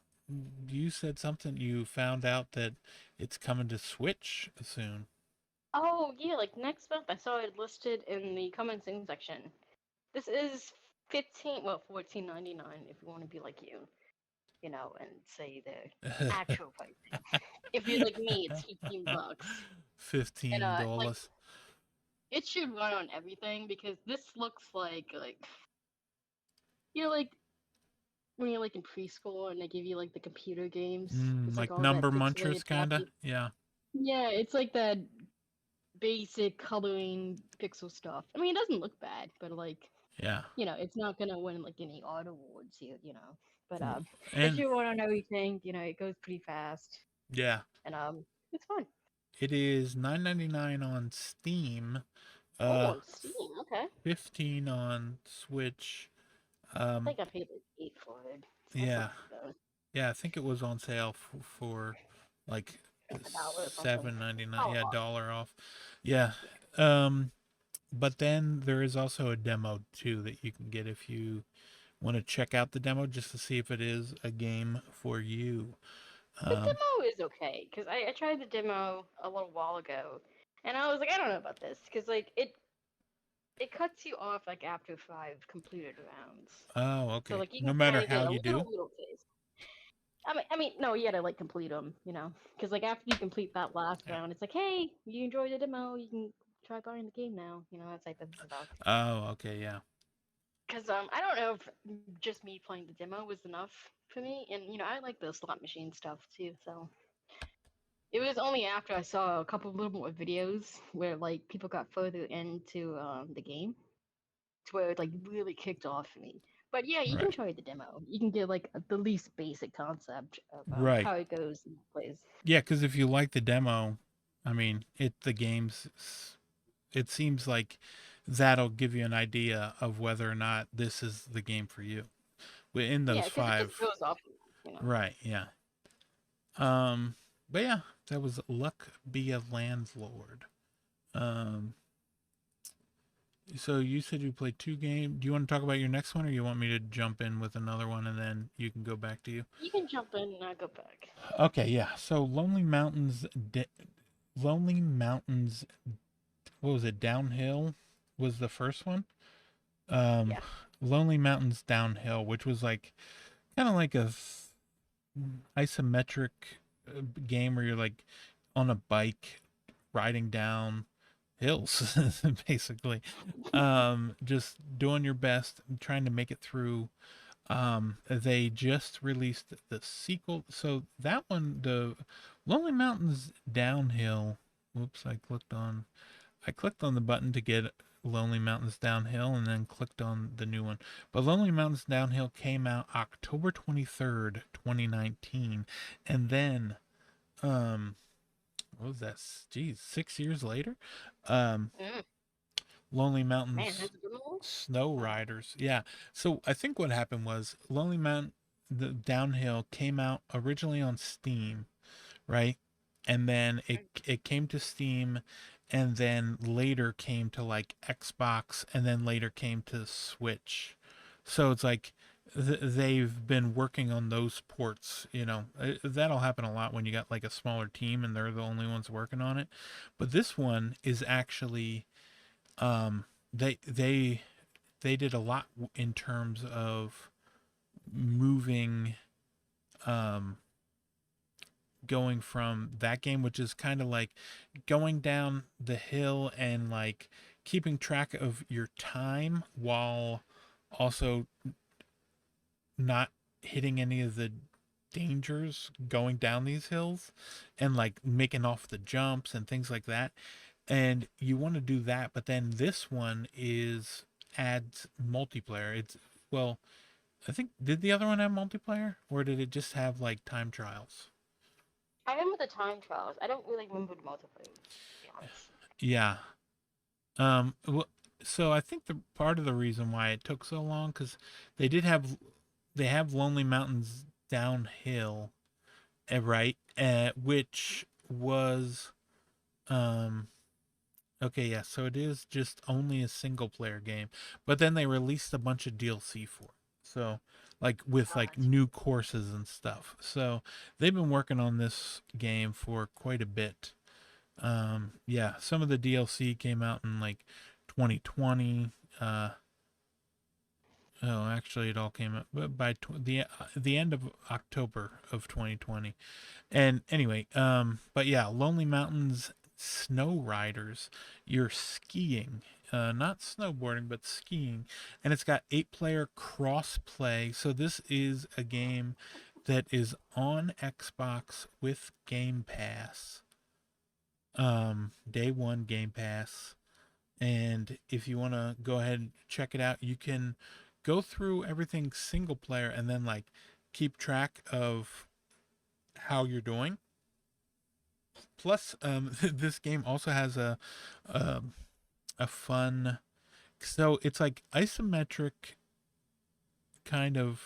said something, you found out that it's coming to Switch soon. Oh yeah, like next month I saw it listed in the comment soon section. This is 15, well 14.99 if you want to be like you know, and say the actual pricing. If you're like me, it's $15. And like $15. it should run on everything because this looks like you know like when you're like in preschool and they give you like the computer games. It's like Like all that number pixelated munchers kinda? graphic. Yeah. Yeah, it's like that basic coloring pixel stuff. I mean, it doesn't look bad, but like Yeah. you know, it's not gonna win like any art awards, you know. But if And you want to know everything, you know, it goes pretty fast, yeah, and it's fun. it is 9.99 on Steam, Oh, uh on Steam, okay. 15 on Switch. I Um think I paid like 8 for it, so that's not yeah. too bad. Yeah, I think it was on sale for like $1 or something. 7.99. Oh, Yeah, off. dollar off. Yeah. Yeah. Um but then there is also a demo too that you can get if you want to check out the demo just to see if it is a game for you. The Um, demo is okay because I tried the demo a little while ago, and I was like, I don't know about this because like it cuts you off like after 5 completed rounds. oh, So okay. like you No can matter kind of how get a you do. little taste. No, you gotta like complete them, you know, because like after you complete that last Yeah. round, it's like, hey, you enjoyed the demo, you can try buying the game now, you know, that type of stuff. Oh, okay, yeah. Because I don't know if just me playing the demo was enough for me, and you know, I like the slot machine stuff too, so it was only after I saw a couple of little more videos where like people got further into the game to where it like really kicked off for me. But yeah, you can Right. try the demo. You can get like the least basic concept of Right. how it goes and plays. Yeah, because if you like the demo, I mean, the game's, it seems like that'll give you an idea of whether or not this is the game for you. Within Yeah, those because it just five. goes off, you know. Right, yeah. Um, but yeah, that was Luck Be a Landlord. Um, so you said you played two games. Do you want to talk about your next one, or you want me to jump in with another one and then you can go back to you? You can jump in and I go back. Okay, yeah. So Lonely Mountains. What was it? Downhill was the first one. Um, Yeah. Lonely Mountains Downhill, which was like kind of like a isometric game where you're like on a bike riding down hills, basically. Just doing your best, trying to make it through. They just released the sequel. So that one, the Lonely Mountains Downhill. Whoops, I clicked on the button to get Lonely Mountains Downhill and then clicked on the new one. But Lonely Mountains Downhill came out October 23rd, 2019. And then, um, what was that? Geez, 6 years later? Um, Mm, Lonely man, Mountains has it been long? Snow Wow. Riders. Yeah. So I think what happened was the Downhill came out originally on Steam, right? and then it came to Steam, and then later came to like Xbox, and then later came to Switch. So it's like they've been working on those ports. That'll happen a lot when you got like a smaller team and they're the only ones working on it. But this one is actually um, they did a lot in terms of moving um, going from that game, which is kind of like going down the hill and like keeping track of your time while also not hitting any of the dangers going down these hills and like making off the jumps and things like that. And you want to do that, but then this one is adds multiplayer. It's well, I think did the other one have multiplayer or did it just have like time trials? I remember the time trials. I don't really remember the multiplayer, to be honest. Yeah. Well, so I think the part of the reason why it took so long because they did have they have Lonely Mountains downhill, right? Which was um okay, yeah. So it is just only a single player game, but then they released a bunch of DLC for it. So like with like Gotcha. new courses and stuff. So they've been working on this game for quite a bit. Yeah, some of the DLC came out in like 2020. Oh, actually, it all came out by the end of October of 2020. And anyway, but yeah, Lonely Mountains Snow Riders. You're skiing, not snowboarding, but skiing, and it's got 8-player cross play. So this is a game that is on Xbox with Game Pass. Day one Game Pass. And if you want to go ahead and check it out, you can go through everything single player and then like keep track of how you're doing. Plus, this game also has um, a fun. So it's like isometric kind of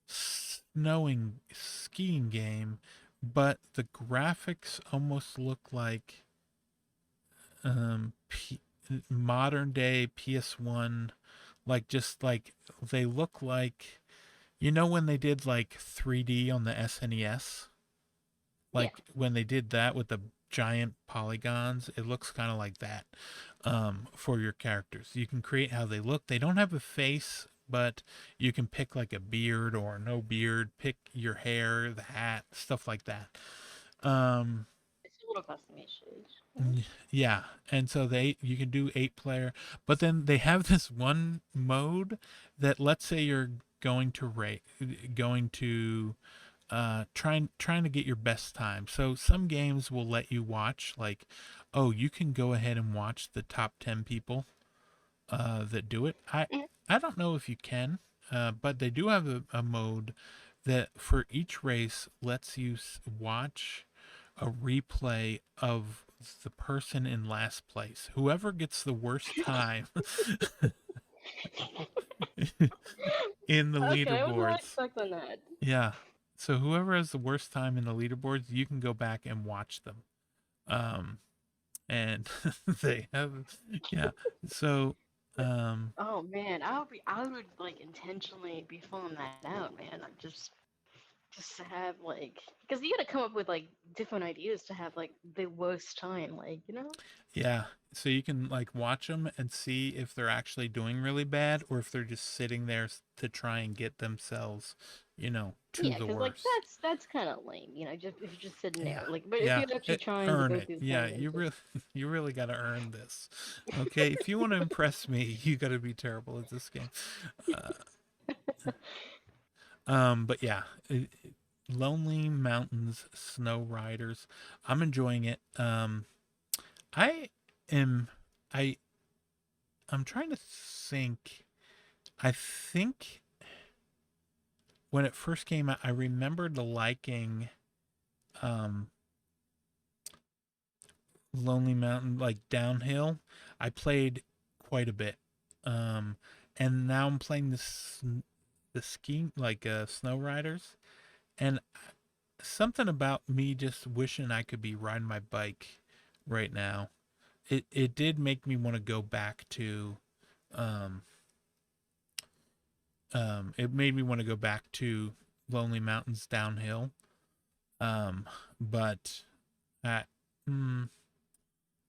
snowing skiing game, but the graphics almost look like modern day PS1, like just like they look like when they did like 3D on the SNES, Yeah. like when they did that with the giant polygons, it looks kind of like that for your characters. You can create how they look. They don't have a face, but you can pick like a beard or no beard, pick your hair, the hat, stuff like that. Um, It's a little customization. Mhm. Yeah, and so you can do 8-player, but then they have this one mode that let's say you're going to rate, going to trying to get your best time. So some games will let you watch like, oh, you can go ahead and watch the top 10 people that do it. Mhm. I don't know if you can, but they do have a mode that for each race lets you watch a replay of the person in last place. Whoever gets the worst time in the Okay, I was not leaderboards. expecting that. Yeah. So whoever has the worst time in the leaderboards, you can go back and watch them. Um, and they have, yeah. So, um, Oh man, I would like intentionally be filling that out, man. I just to have like, because you gotta come up with like different ideas to have like the worst time, like you know. yeah. So you can like watch them and see if they're actually doing really bad or if they're just sitting there to try and get themselves, to Yeah, the because like worst. that's kind of lame, you know. Just if you're just sitting there, Yeah. like, but if Yeah. you're actually trying to Earn go it. through the Yeah. thing, You it's just really, you really got to earn this. Okay. If you want to impress me, you got to be terrible at this game. Uh, but yeah, Lonely Mountains Snow Riders. I'm enjoying it. I am, I, I'm trying to think. I think when it first came out, I remembered liking, um, Lonely Mountain, like downhill. I played quite a bit, um, and now I'm playing the skiing like Snow Riders, and something about me just wishing I could be riding my bike right now. It did make me want to go back to um it made me want to go back to Lonely Mountains downhill. Um but I mm,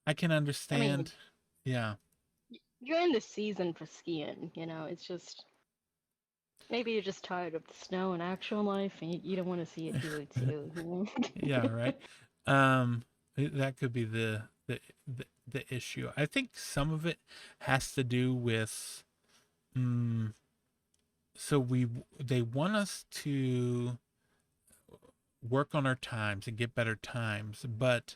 I can I mean, understand. Yeah. you're in the season for skiing, you know, it's just maybe you're just tired of the snow in actual life and you don't want to see it here too, you Yeah, know? right. That could be the issue. I think some of it has to do with mm, so we they want us to work on our times and get better times, but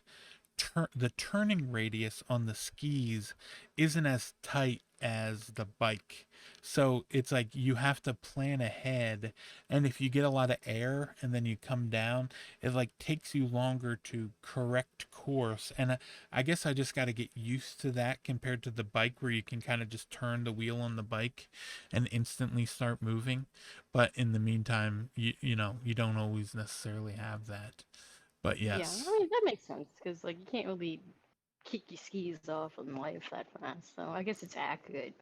the turning radius on the skis isn't as tight as the bike. So it's like you have to plan ahead. And if you get a lot of air and then you come down, it like takes you longer to correct course. And I guess I just got to get used to that compared to the bike where you can kind of just turn the wheel on the bike and instantly start moving. But in the meantime, you don't always necessarily have that. But Yeah, I yes. mean, that makes sense because, like, you can't really kick your skis off in life that fast, so I guess it's accurate,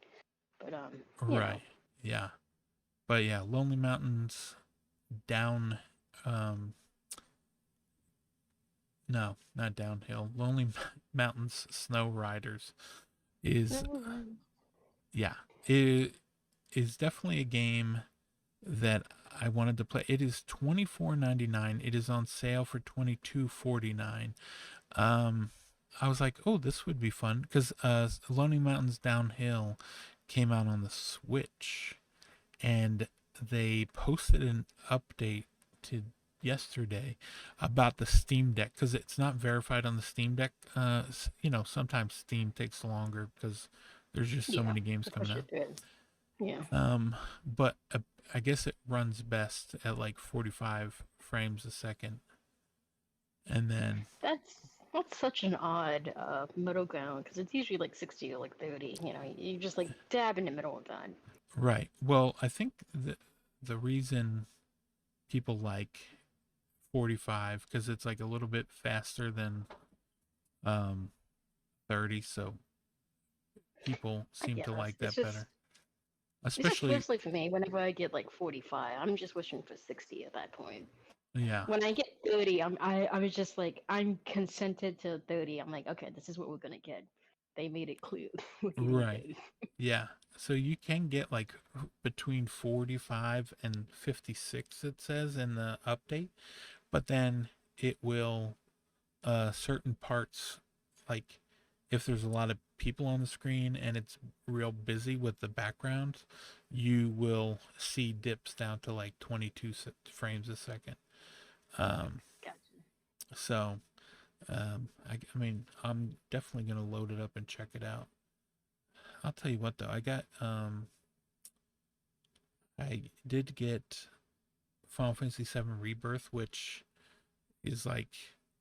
but, you know. Right. Yeah. But yeah, Lonely Mountains down um no, not downhill. Mountains Snow Riders is yeah. It is definitely a game that I wanted to play. It is 24.99. It is on sale for 22.49. Um I was like, "Oh, this would be fun" cuz Lonely Mountains Downhill came out on the Switch and they posted an update to yesterday about the Steam Deck because it's not verified on the Steam Deck. Sometimes Steam takes longer because there's just so Yeah, many games to coming push out. it through. Yeah. But I guess it runs best at like 45 frames a second, and then That's that's such an odd middle ground because it's usually like 60 or like 30. You know, you just like dab in the middle of that. right. Well, I think the reason people like 45 because it's like a little bit faster than um 30, so people I seem to guess like that better. it just Especially, feels like for me whenever I get like 45, I'm just wishing for 60 at that point. yeah, When I get 30, I was just like I'm consented to 30. I'm like, okay, this is what we're gonna get. They made it clear we're getting right. 30. Yeah. So you can get like between 45 and 56, it says in the update, but then it will, certain parts, like if there's a lot of people on the screen and it's real busy with the background, you will see dips down to like 22 frames a second. Um, Gotcha. so I mean, I'm definitely gonna load it up and check it out. I'll tell you what though, I did get Final Fantasy VII Rebirth, which is like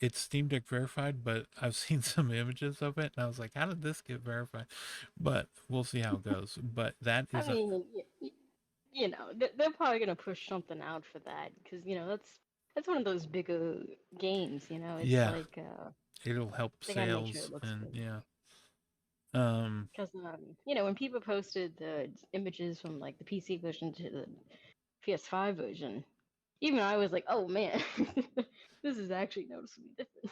it's Steam Deck verified, but I've seen some images of it and I was like, how did this get verified? But we'll see how it goes. But that I is a mean, you know, they're probably gonna push something out for that because you know that's one of those bigger games. You know, it's yeah, like it'll help they gotta make sure sales it looks and good. yeah. Um, Because you know, when people posted the images from like the PC version to the PS5 version, even I was like, oh man, this is actually noticeably different.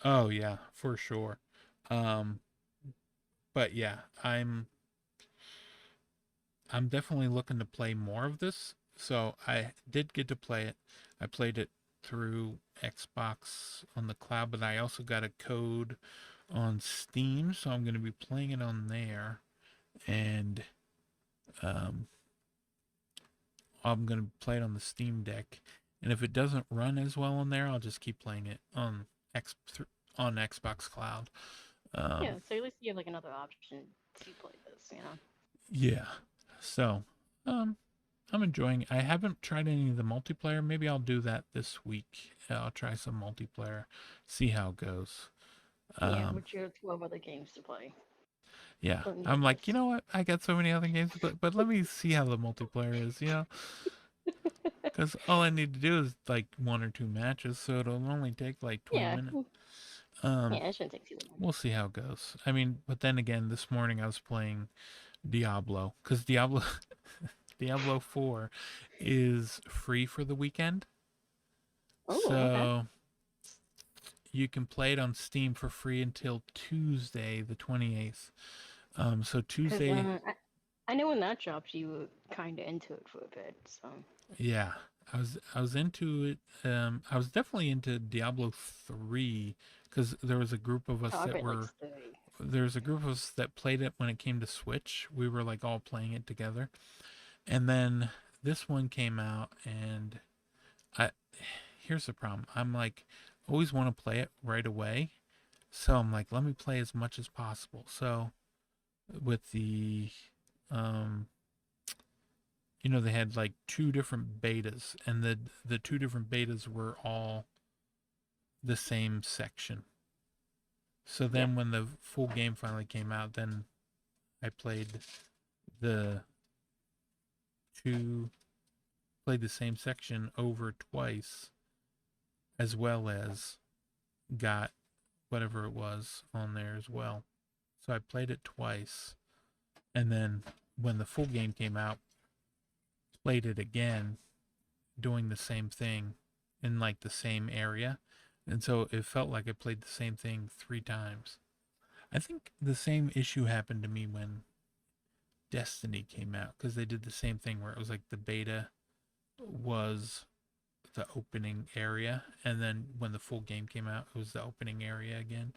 oh yeah, for sure. Um, but yeah, I'm definitely looking to play more of this. So I did get to play it. I played it through Xbox on the cloud, but I also got a code on Steam, so I'm going to be playing it on there. And um, I'm going to play it on the Steam Deck. And if it doesn't run as well on there, I'll just keep playing it on X on Xbox Cloud. Yeah, Um, so at least you have like another option to play this. You know. yeah. So um, I'm enjoying it. I haven't tried any of the multiplayer. Maybe I'll do that this week. I'll try some multiplayer, see how it goes. Yeah, Um, with your 12 other games to play. yeah, Other than I'm like, this. what? I got so many other games, but let me see how the multiplayer is. Because all I need to do is like one or two matches, so it'll only take like 20 Yeah, minutes. Um, yeah, it shouldn't take too long. we'll see how it goes. I mean, but then again, this morning I was playing Diablo because Diablo 4 is free for the weekend. Oh, okay. So you can play it on Steam for free until Tuesday, the 28th. So Because Tuesday, I know when that dropped, you were kind of into it for a bit. So yeah, I was into it. I was definitely into Diablo 3 because there was a group of us oh, I've that been like were studying. there was a group of us that played it when it came to Switch. We were like all playing it together, and then this one came out, and I here's the problem. I'm like always want to play it right away, so I'm like let me play as much as possible. So with the um they had like two different betas, and the two different betas were all the same section. So Yep, then when the full game finally came out, then I the two played the same section over twice, as well as got whatever it was on there as well. So I played it twice, and then when the full game came out, played it again, doing the same thing in like the same area. And so it felt like I played the same thing three times. I think the same issue happened to me when Destiny came out because they did the same thing where it was like the beta was the opening area, and then when the full game came out, it was the opening area again.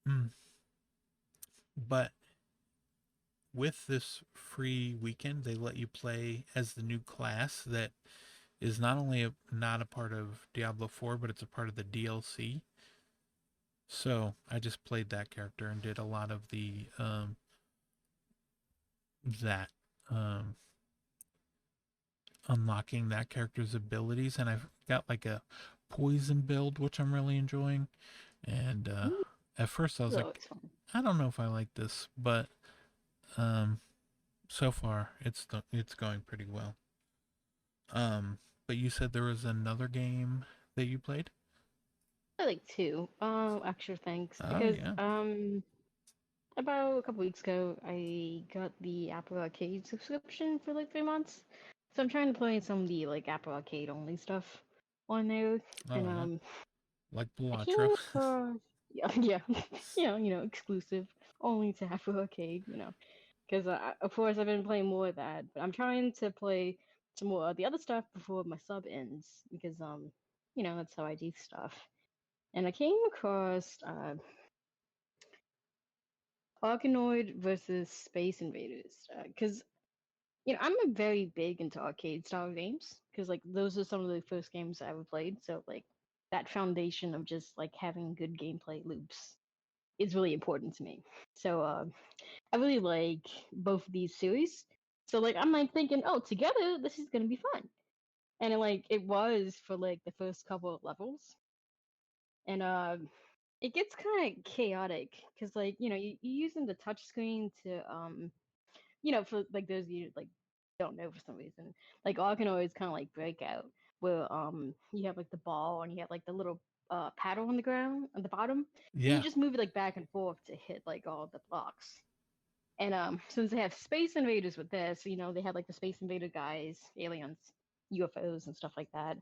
Mm. But with this free weekend, they let you play as the new class that is not only not a part of Diablo 4, but it's a part of the DLC. So I just played that character and did a lot of the that um, unlocking that character's abilities, and I've got like a poison build which I'm really enjoying. And ooh, at first I was it's like, always fun. I don't know if I like this, but um, so far it's going pretty well. But you said there was another game that you played. I like two. Extra thanks Oh because yeah. about a couple weeks ago, I got the Apple Arcade subscription for like 3 months. So I'm trying to play some of the like Apple Arcade only stuff on there, Oh and yeah. Like I Balatro. came across yeah, yeah, yeah, exclusive only to Apple Arcade, because of course I've been playing more of that, but I'm trying to play some more of the other stuff before my sub ends because that's how I do stuff. And I came across Arkanoid versus Space Invaders because I'm a very big into arcade style games because like those are some of the first games I ever played. So like that foundation of just like having good gameplay loops is really important to me. So I really like both of these series. So like I'm like thinking, oh, together this is gonna be fun, and it was for like the first couple of levels, and it gets kind of chaotic because like you're using the touch screen to for like those of you like don't know for some reason, like Arkanoid is kind of like Breakout, where you have like the ball and you have like the little paddle on the ground on the bottom, and you Yeah. just move it like back and forth to hit like all the blocks. And since they have Space Invaders with this, they have like the Space Invader guys, aliens, UFOs, and stuff like that.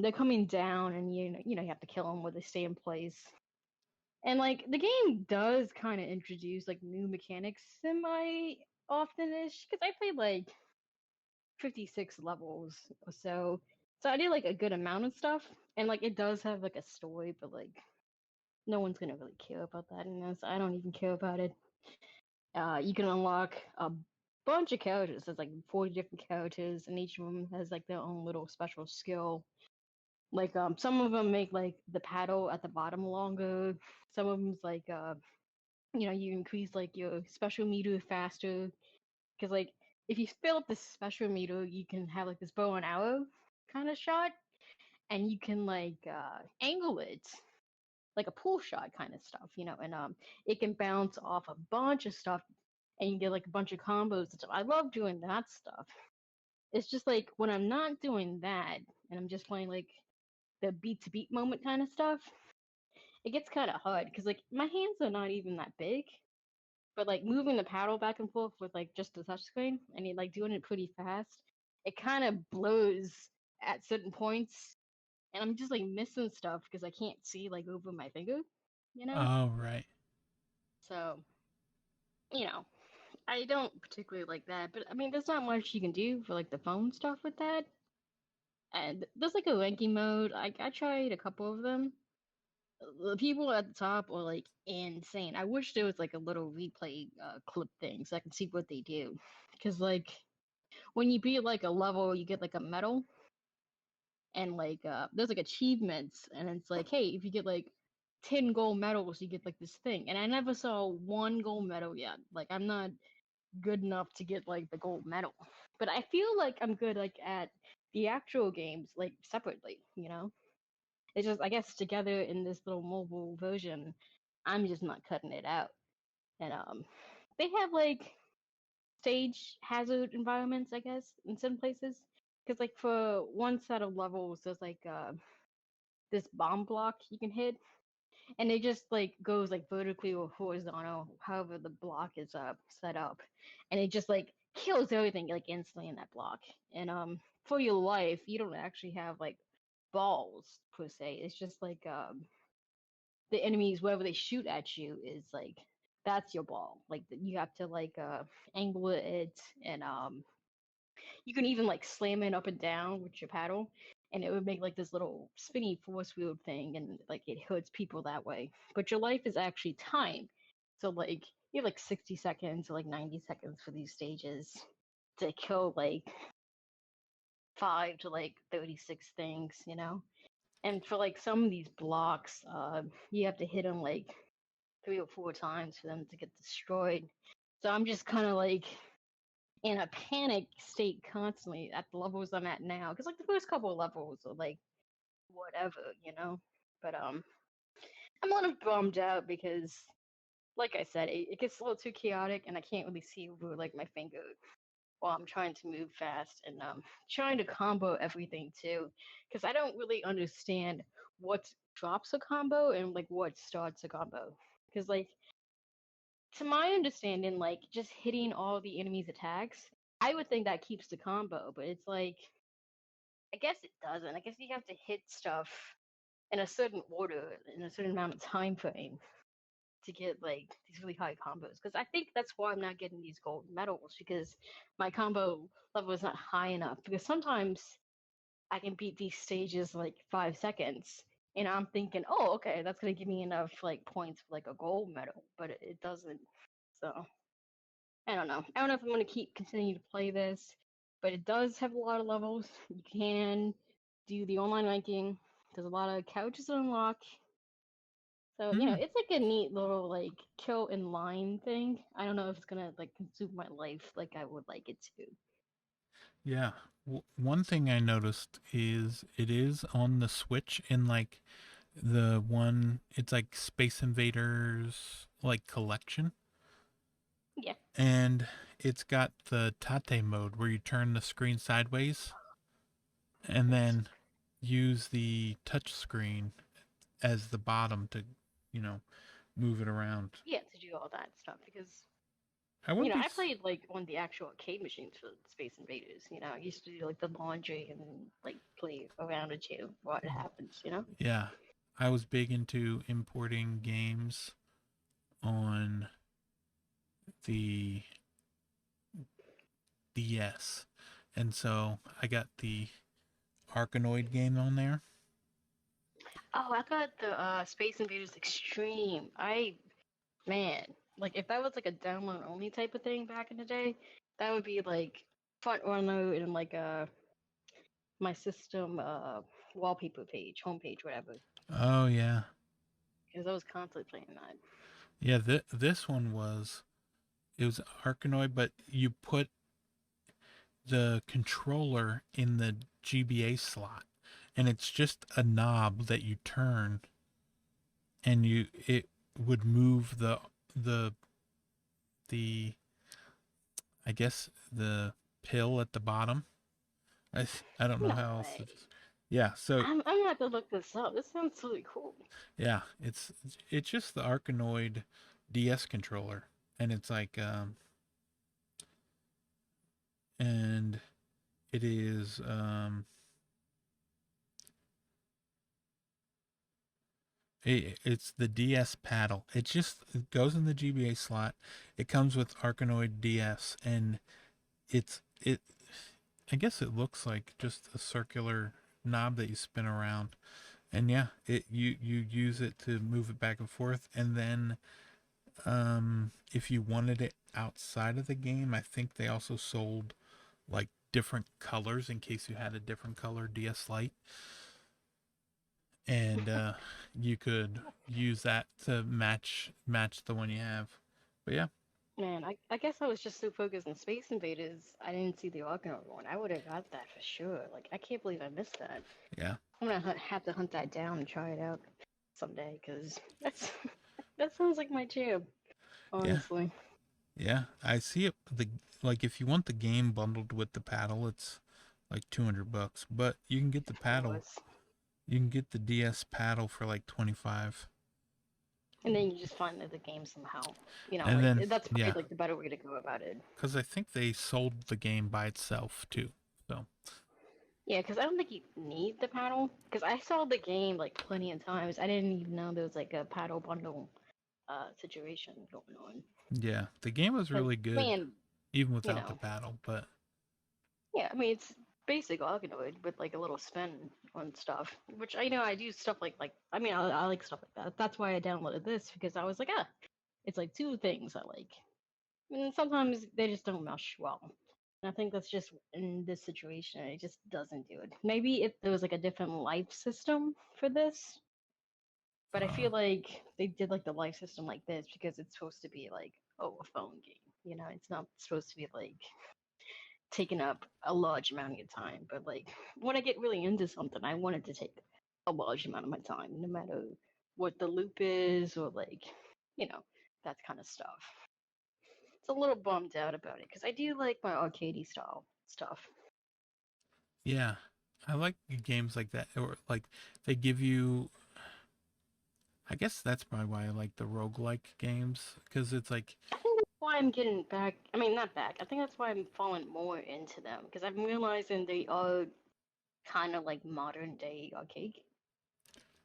They're coming down, and you have to kill them where they stay in place. And like the game does kind of introduce like new mechanics semi often-ish because I played like 56 levels or so. So I did like a good amount of stuff, and like it does have like a story, but like no one's gonna really care about that in this. I don't even care about it. You can unlock a bunch of characters. There's like 40 different characters, and each of them has like their own little special skill. Like some of them make like the paddle at the bottom longer. Some of them's like you increase like your special meter faster because like if you fill up the special meter, you can have like this bow and arrow kind of shot, and you can like angle it like a pool shot kind of stuff, and it can bounce off a bunch of stuff, and you get like a bunch of combos and stuff. I love doing that stuff. It's just like when I'm not doing that and I'm just playing like the beat to beat moment kind of stuff, it gets kind of hard because like my hands are not even that big, but like moving the paddle back and forth with like just the touchscreen and you like doing it pretty fast, it kind of blows at certain points, and I'm just like missing stuff because I can't see like over my finger, you know. Oh, right. So you know, I don't particularly like that, but I mean, there's not much you can do for like the phone stuff with that. And there's like a ranking mode. I tried a couple of them. The people at the top are like insane. I wish there was like a little replay clip thing so I can see what they do. Because like when you beat like a level, you get like a medal, and like there's like achievements, and it's like, hey, if you get like 10 gold medals, you get like this thing. And I never saw one gold medal yet. Like I'm not good enough to get like the gold medal. But I feel like I'm good like at the actual games like separately, you know? It's just I guess together in this little mobile version, I'm just not cutting it out. And they have like stage hazard environments, I guess, in some places. Because like for one set of levels, there's like this bomb block you can hit, and it just like goes like vertically or horizontal, however the block is set up, and it just like kills everything like instantly in that block. And for your life, you don't actually have like balls per se. It's just like the enemies wherever they shoot at you is like that's your ball. Like you have to like angle it, and you can even like slam it up and down with your paddle, and it would make like this little spinny force field thing, and like it hurts people that way. But your life is actually timed, so like you have like 60 seconds or like 90 seconds for these stages to kill like 5 to like 36 things, you know. And for like some of these blocks, you have to hit them like 3 or 4 times for them to get destroyed. So I'm just kind of like in a panic state constantly at the levels I'm at now. Because like the first couple of levels are like whatever, you know. But I'm a little bummed out because, like I said, it gets a little too chaotic, and I can't really see over like my finger while I'm trying to move fast and trying to combo everything too. Because I don't really understand what drops a combo and like what starts a combo. Because like to my understanding, like just hitting all the enemy's attacks, I would think that keeps the combo, but it's like I guess it doesn't. I guess you have to hit stuff in a certain order in a certain amount of time frame to get like these really high combos. Because I think that's why I'm not getting these gold medals because my combo level is not high enough. Because sometimes I can beat these stages like 5 seconds, and I'm thinking, oh, okay, that's gonna give me enough like points for like a gold medal, but it doesn't. So I don't know. I don't know if I'm gonna keep continuing to play this, but it does have a lot of levels. You can do the online ranking. There's a lot of couches to unlock. So, you know, Hmm. it's like a neat little like kill in line thing. I don't know if it's gonna like consume my life like I would like it to. Yeah. One thing I noticed is it is on the Switch in like the one, it's like Space Invaders like collection. Yeah. And it's got the tate mode where you turn the screen sideways and Nice. then use the touch screen as the bottom to, you know, move it around. Yeah, to do all that stuff because I wouldn't be. I played like on the actual arcade machines for Space Invaders. I used to do like the laundry and like play around with you what happens. Yeah, I was big into importing games on the DS, and so I got the Arkanoid game on there. Oh, I got the Space Invaders Extreme. Man, like if that was like a download only type of thing back in the day, that would be like front runner in like my system wallpaper page, homepage, whatever. Oh yeah, Because I was constantly playing that. yeah. This one was, it was Arkanoid, but you put the controller in the GBA slot, and it's just a knob that you turn, and it would move the the I guess the pill at the bottom, I don't know No how else to way. just. Yeah. So I'm gonna have to look this up. This sounds really cool. yeah, it's just the Arkanoid DS controller, and it's like and it is it's the DS paddle. It goes in the GBA slot. It comes with Arkanoid DS, and it. I guess it looks like just a circular knob that you spin around, and yeah, it you use it to move it back and forth, and then if you wanted it outside of the game, I think they also sold like different colors in case you had a different color DS Lite, and you could use that to match the one you have. But yeah, Man, I guess I was just so focused on Space Invaders, I didn't see the Argonaut one. I would have got that for sure. Like, I can't believe I missed that. yeah, I'm gonna have to hunt that down and try it out someday, because that's that sounds like my jam, yeah, honestly. yeah. I see it. The like if you want the game bundled with the paddle, it's like $200, but you can get the Of paddle. course. You can get the DS paddle for like 25. And then you just find the game somehow. And Like then that's yeah, probably like the better way to go about it. because I think they sold the game by itself too. So Yeah, because I don't think you need the paddle. Because I saw the game like plenty of times. I didn't even know there was like a paddle bundle situation going on. yeah, the game was Because really good man, even you without the know, paddle. But yeah, I mean it's basic organoid with like a little spin on stuff. Which I know I do stuff like I mean I like stuff like that. That's why I downloaded this because I was like it's like two things I like. And sometimes they just don't mesh well. And I think that's just in this situation, it just doesn't do it. Maybe if there was like a different life system for this, but I uh, feel like they did like the life system like this because it's supposed to be like, oh, a phone game. It's not supposed to be like taking up a large amount of your time. But like when I get really into something, I want it to take a large amount of my time, no matter what the loop is or like, you know, that kind of stuff. It's a little bummed out about it because I do like my arcadey style stuff. yeah, I like games like that, or like they give you. I guess that's probably why I like the roguelike games because it's like, I think that's why I'm getting back. I mean, not back. I think that's why I'm falling more into them because I'm realizing they are kind of like modern day arcade.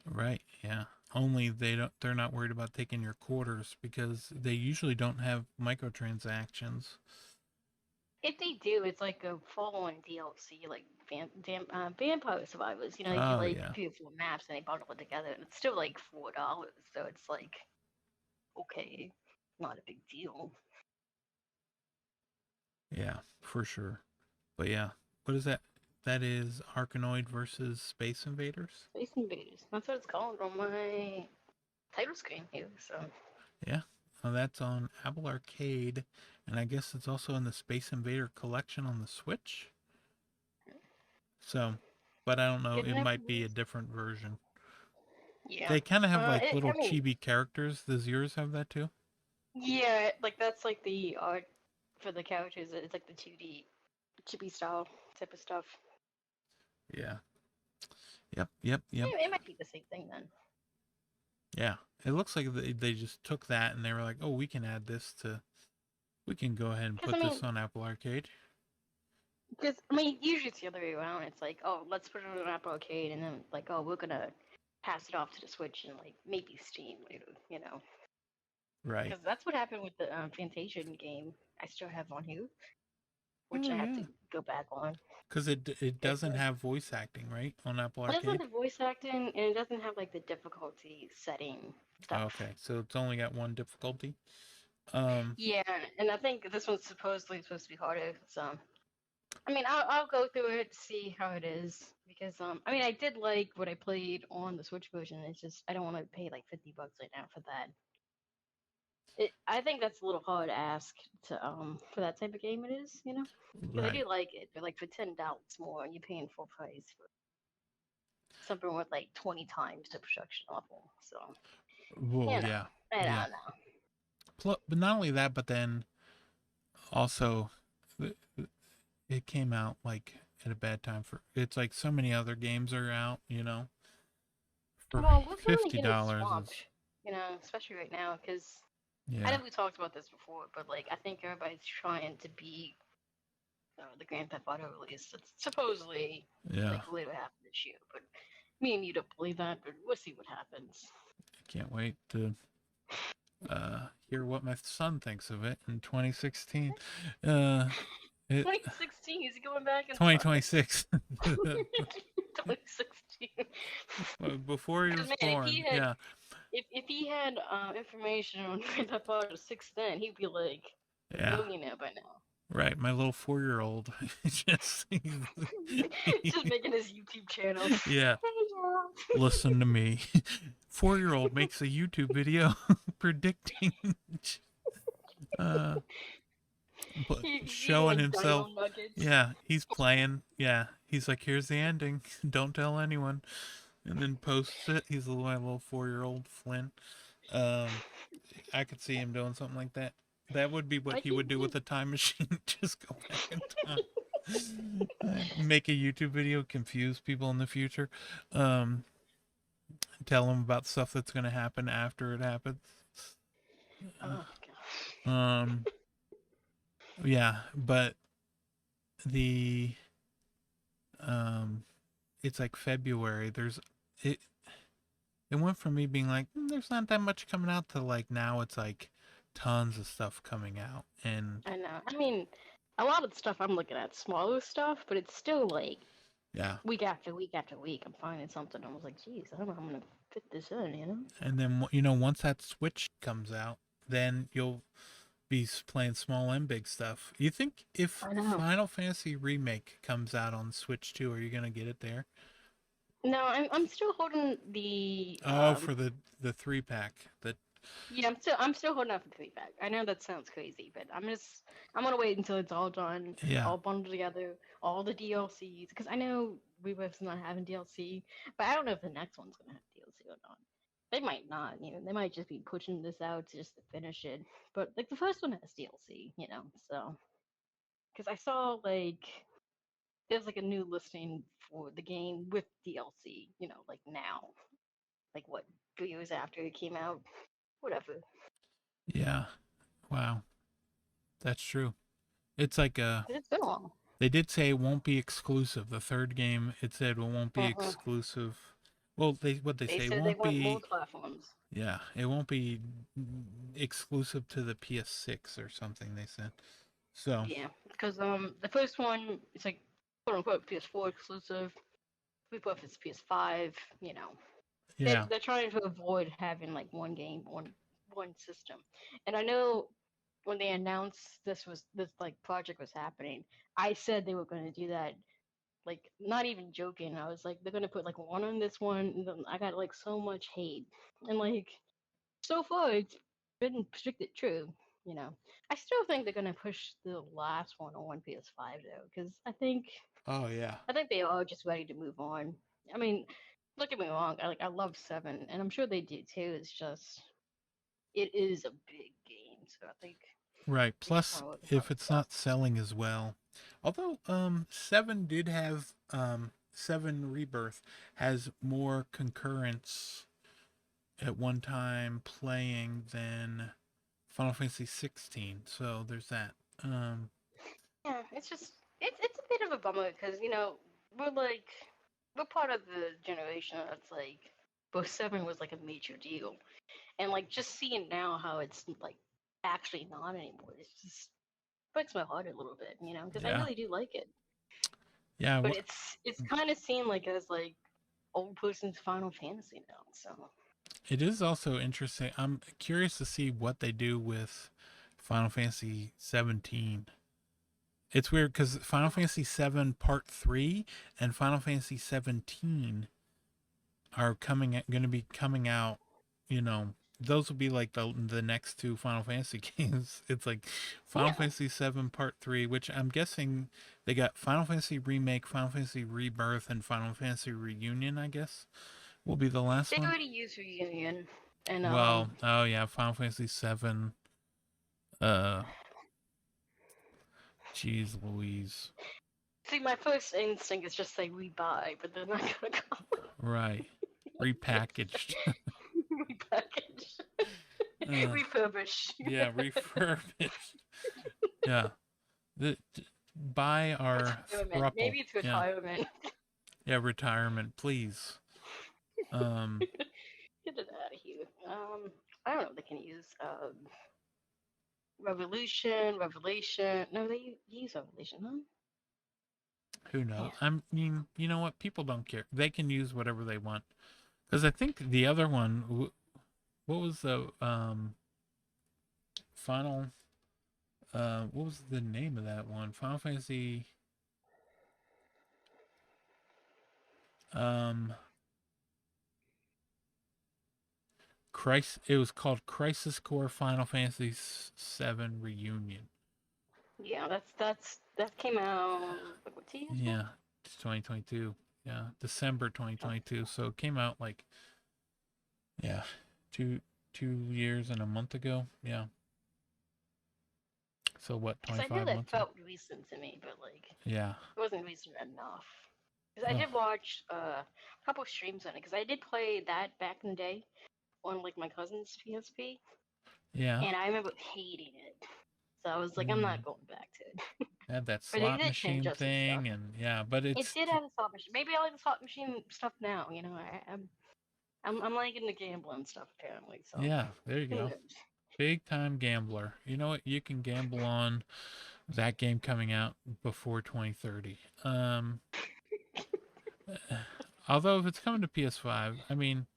right, yeah. Only they're not worried about taking your quarters because they usually don't have microtransactions. If they do, it's like a full-on DLC, like Vampire Survivors. They do Oh like yeah, 3 or 4 maps and they bundle it together, and it's still like $4. So it's like okay, not a big deal. yeah, for sure. But yeah, what is that? That is Arkanoid versus Space Invaders. Space Invaders. That's what it's called on my title screen here. So Yeah, that's on Apple Arcade, and I guess it's also in the Space Invader collection on the Switch. So, but I don't know. it It never might be a was. different version. Yeah. They kind of have like little I mean, chibi characters. Does yours have that too? yeah, like that's like the art for the characters. It's like the 2D chibi style type of stuff. Yeah. Yep. Yep. Yep. It might be the same thing then. Yeah. It looks like they just took that and they were like, oh, we can add this to. We can go ahead and Because I put mean, this on Apple Arcade. usually it's the other way around. It's like, oh, let's put it on Apple Arcade, and then like, oh, we're gonna pass it off to the Switch and like maybe Steam later. Right. Because that's what happened with the Fantasia game. I still have on here, which Oh I have yeah. to go back on. Because it It's doesn't have voice acting, right, on Apple it doesn't have Arcade. the voice acting, and it doesn't have like the difficulty setting stuff. Okay, so it's only got one difficulty. Um, Yeah, and I think this one's supposedly supposed to be harder. So, I mean, I'll go through it, see how it is, because I mean, I did like what I played on the Switch version. It's just I don't want to pay like $50 right now for that. I think that's a little hard to ask to for that type of game. It is. Because I right. do like it, but like for $10 more, and you're paying full price for something with like 20 times the production level. So, Well, you know, yeah, I yeah. don't know. But not only that, but then also it came out like at a bad time for it's like so many other games are out, for Well, we're finally getting $50 swamped, is especially right now, because I yeah. know we talked about this before, but like I think everybody's trying to beat the Grand Theft Auto release. It's supposedly Yeah. like later half of this year, but me and you don't believe that. But we'll see what happens. I can't wait to hear what my son thinks of it in 2016. Uh it 2016, he's going back in time. 2026. 2016. Before he Because was man, if he born. had Yeah. if he had information on Grand Theft Auto 6 then, he'd be like a Yeah. millionaire by now. Right, my little 4-year-old just Just making his YouTube channel. yeah, Hey, y'all. listen to me. 4-year-old makes a YouTube video predicting uh but Eating showing like himself. dino nuggets. Yeah, he's playing. Yeah, he's like, here's the ending. Don't tell anyone. And then posts it. He's my little 4-year-old Flynn. Um, I could see him doing something like that. That would be what Like he would do with a time machine. Just go back in time. Make a YouTube video, confuse people in the future. Um, tell them about stuff that's going to happen after it happens. oh god. Um, yeah, but the it's like February. It it went from me being like, there's not that much coming out to like now it's like tons of stuff coming out. And I know. I mean, a lot of the stuff I'm looking at smaller stuff, but it's still like yeah. week after week after week. I'm finding something. I was like, geez, I don't know how I'm gonna fit this in. And then once that Switch comes out, then you'll be playing small and big stuff. You think if I know. Final Fantasy Remake comes out on Switch too, are you gonna get it there? No, I'm still holding the Oh, for the 3-pack. The yeah, I'm still holding out for the feedback. I know that sounds crazy, but I'm gonna wait until it's all done, yeah. all bundled together, all the DLCs, because I know Rebirth's not having DLC, but I don't know if the next one's gonna have DLC or not. They might not, they might just be pushing this out just to finish it. But like the first one has DLC, so because I saw like there's like a new listing for the game with DLC, like now, like what 3 years after it came out, whatever. Yeah. Wow. That's true. It's like It's been long. they did say it won't be exclusive. The third game it said it won't be Uh-uh. exclusive. Well, they They say it said they won't want be. multi-platforms. Yeah, it won't be exclusive to the PS6 or something. They said so. Yeah, because the first one it's like quote unquote PS4 exclusive. Rebirth is PS5. They Yeah. they're trying to avoid having like one game, one system. And I know when they announced this like project was happening, I said they were going to do that. Like not even joking. I was like, they're going to put like one on this one. And then I got like so much hate, and like so far it's been strictly true. You know, I still think they're gonna push the last one on PS5 though, because Oh yeah. I think they are just ready to move on. I mean, don't get me wrong, I love Seven, and I'm sure they do too. It's just it is a big game, so I think Right. they just Plus, want to work on if it's stuff. not selling as well, although 7 did have 7 Rebirth has more concurrence at one time playing than Final Fantasy 16. So there's that. Um, Yeah, it's a bit of a bummer because we're like we're part of the generation that's like, both Seven was like a major deal, and like just seeing now how it's like actually not anymore, it just breaks my heart a little bit, because I yeah. really do like it, Yeah. but it's kind of seen like as like old person's Final Fantasy now. So It is also interesting. I'm curious to see what they do with Final Fantasy 17. It's weird because Final Fantasy 7 Part 3 and Final Fantasy 17 are going to be coming out. Those will be like the next two Final Fantasy games. It's like Final yeah, Fantasy 7 Part 3, which I'm guessing they got Final Fantasy Remake, Final Fantasy Rebirth, and Final Fantasy Reunion, I guess, will be the last they one. already used Reunion, and Well, oh yeah, Final Fantasy 7. Uh, Jeez Louise. See, my first instinct is just say rebuy, but they're not gonna come. Right. Repackaged. Repackage, uh, refurbish. yeah, refurbished. Yeah. Buy our Retirement. thruple. Maybe it's Yeah. retirement. Yeah, retirement, please. Um, Get it out of here. I don't know what they can use. Revolution, Revelation. No, they use Revelation, huh? who knows? Yeah. I mean, you know what? People don't care. They can use whatever they want. Because I think the other one, what was the final? What was the name of that one? Final Fantasy. Um, Crisis. It was called Crisis Core Final Fantasy VII Reunion. Yeah, that came out like what 2 years ago? Yeah, it's 2022. Yeah, December Oh, 2022. So it came out like yeah, two 2 years and a month ago. Yeah. So what? because I know 25 that months ago. felt recent to me, but like Yeah. it wasn't recent enough. Because I Oh, did watch a couple streams on it. Because I did play that back in the day on like my cousin's PSP, yeah. and I remember hating it. So I was like, I'm Mm. not going back to it. Had that But they slot did change machine up some stuff. thing, and yeah, but It it's did have a slot machine. Maybe I like the slot machine stuff now. I'm liking the gambling stuff apparently. So yeah. There you who go. knows? Big time gambler. You know what? You can gamble on that game coming out before 2030. Although if it's coming to PS5, I mean,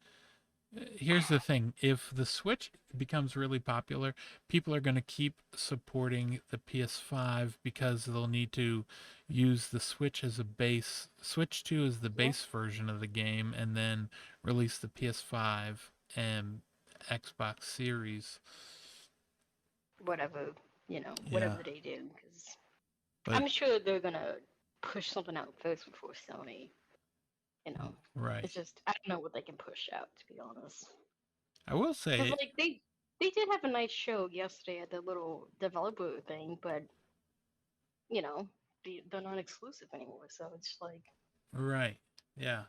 here's the thing: if the Switch becomes really popular, people are going to keep supporting the PS5 because they'll need to use the Switch as a base. Switch 2 is the Yeah, base version of the game, and then release the PS5 and Xbox Series. whatever Yeah, whatever they do, because but I'm sure they're gonna push something out first before Sony. You know, right. it's just I don't know what they can push out to be honest. I will Because say like they did have a nice show yesterday at the little developer thing, but you know they're not exclusive anymore, so it's like right. Yeah.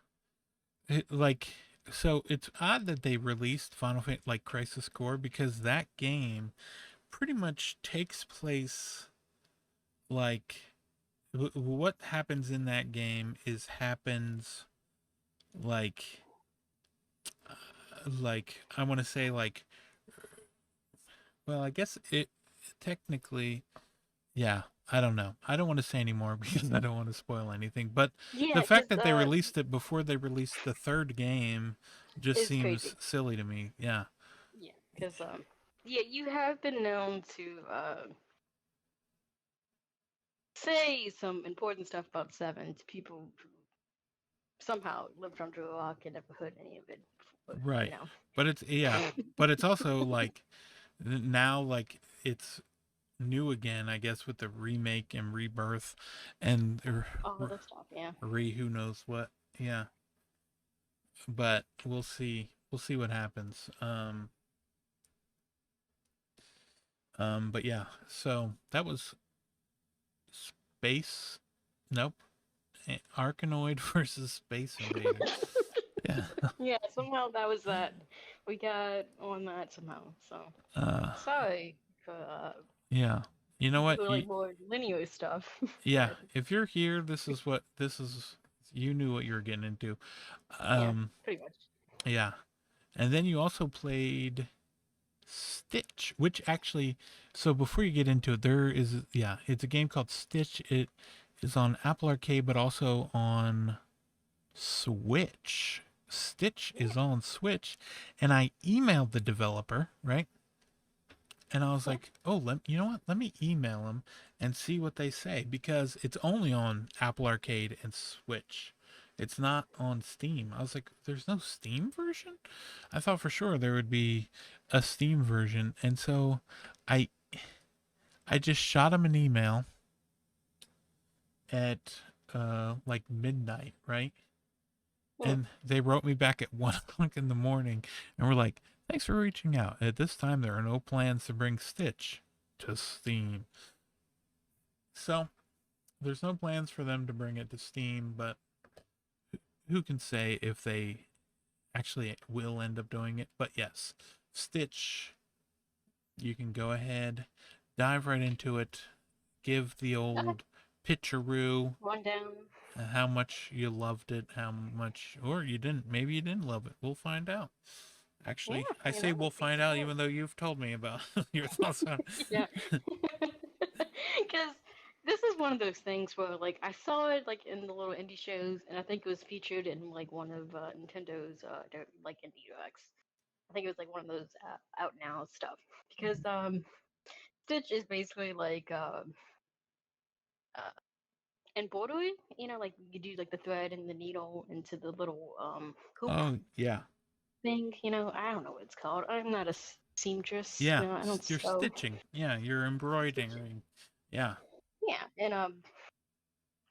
Like so it's odd that they released Final Fantasy like Crisis Core because that game pretty much takes place like what happens in that game is happens like like I want to say like well I guess it technically yeah I don't know I don't want to say anymore because I don't want to spoil anything but the yeah, fact because that they released it before they released the third game just it's seems crazy. silly to me yeah Yeah, because yeah, you have been known to say some important stuff about Seven to people who somehow lived under a rock and never heard any of it before, you right know. but it's yeah but it's also like now like it's new again I guess with the remake and rebirth and All of this stuff, yeah. who knows what yeah but we'll see what happens but yeah so that was space nope Arkanoid versus Space Invader yeah Yeah, somehow that was that. We got on that somehow. So uh sorry for yeah you know people what who like more linear stuff, yeah but if you're here this is what this is you knew what you were getting into yeah, um pretty much. yeah and then you also played Stitch, which actually, so before you get into it, there is, yeah, it's a game called Stitch. It is on Apple Arcade, but also on Switch. Stitch Yeah, is on Switch, and I emailed the developer, right? And I was yeah. like, oh, you know what? Let me email them and see what they say because it's only on Apple Arcade and Switch. It's not on Steam. I was like, there's no Steam version? I thought for sure there would be a Steam version. And so I I just shot them an email at like midnight, right? Hmm. And they wrote me back at 1 o'clock in the morning and were like, thanks for reaching out. At this time, there are no plans to bring Stitch to Steam. So there's no plans for them to bring it to Steam, but who can say if they actually will end up doing it? But yes, Stitch, you can go ahead, dive right into it, give the Okay, old pitcheroo rundown. how much you loved it, how much, or you didn't. Maybe you didn't love it. We'll find out. Yeah, Actually, I you say know, we'll be find out, surprised. even though you've told me about your thoughts on. Yeah. Because this is one of those things where, like, I saw it like in the little indie shows, and I think it was featured in like one of Nintendo's like indie directs. I think it was like one of those out now stuff. Because Stitch is basically like uh, embroidery. You know, like you do like the thread and the needle into the little hoop Oh yeah, thing. You know, I don't know what it's called. I'm not a seamstress. yeah. You know, I don't You're sew. stitching. Yeah, you're Stitching. embroidering. Yeah. Yeah, and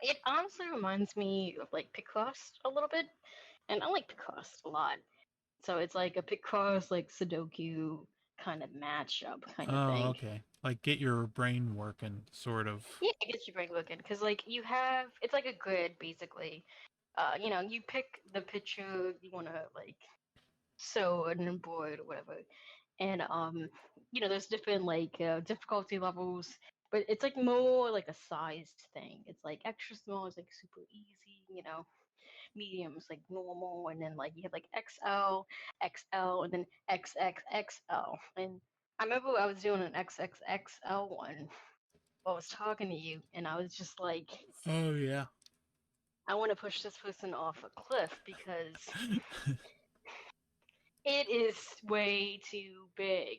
it honestly reminds me of like Picross a little bit, and I like Picross a lot. So it's like a Picross like Sudoku kind of matchup kind of Oh, thing. okay. Like get your brain working, sort of. Yeah, it gets your brain working because like you have it's like a grid basically. You know, you pick the picture you want to like sew and embroider or whatever, and you know, there's different like difficulty levels. But it's like more like a sized thing. It's like extra small is like super easy, you know, mediums like normal, and then like you have like XL, XL, and then XXXL. And I remember I was doing an XXXL one while I was talking to you, and I was just like, Oh yeah. I want to push this person off a cliff because it is way too big.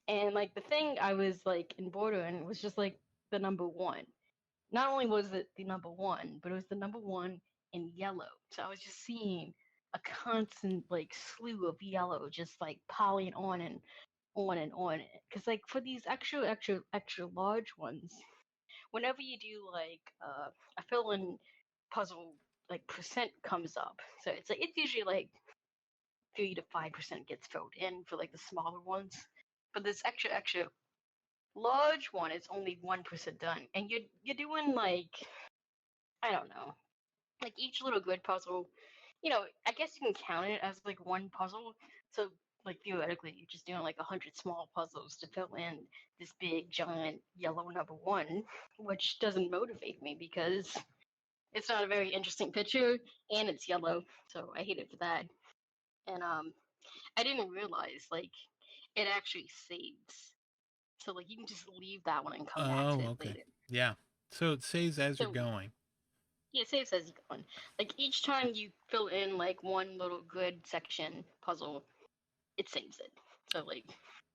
And like the thing I was like in bordering was just like the number one. Not only was it the number one, but it was the number one in yellow. So I was just seeing a constant like slew of yellow just like piling on and on and on. Because like for these extra large ones, whenever you do like a fill in puzzle, like percent comes up. So it's usually like 3 to 5% gets filled in for like the smaller ones. But this extra large one is only 1% done, and you're doing like, I don't know, like each little grid puzzle, you know, I guess you can count it as like one puzzle. So like theoretically, you're just doing like 100 small puzzles to fill in this big giant yellow number one, which doesn't motivate me because it's not a very interesting picture and it's yellow, so I hate it for that. And I didn't realize like it actually saves, so like you can just leave that one and come back to Oh, it okay. later. Yeah. So it saves as you're So going. yeah, save says you go on. Like each time you fill in like one little grid section puzzle, it saves it. So like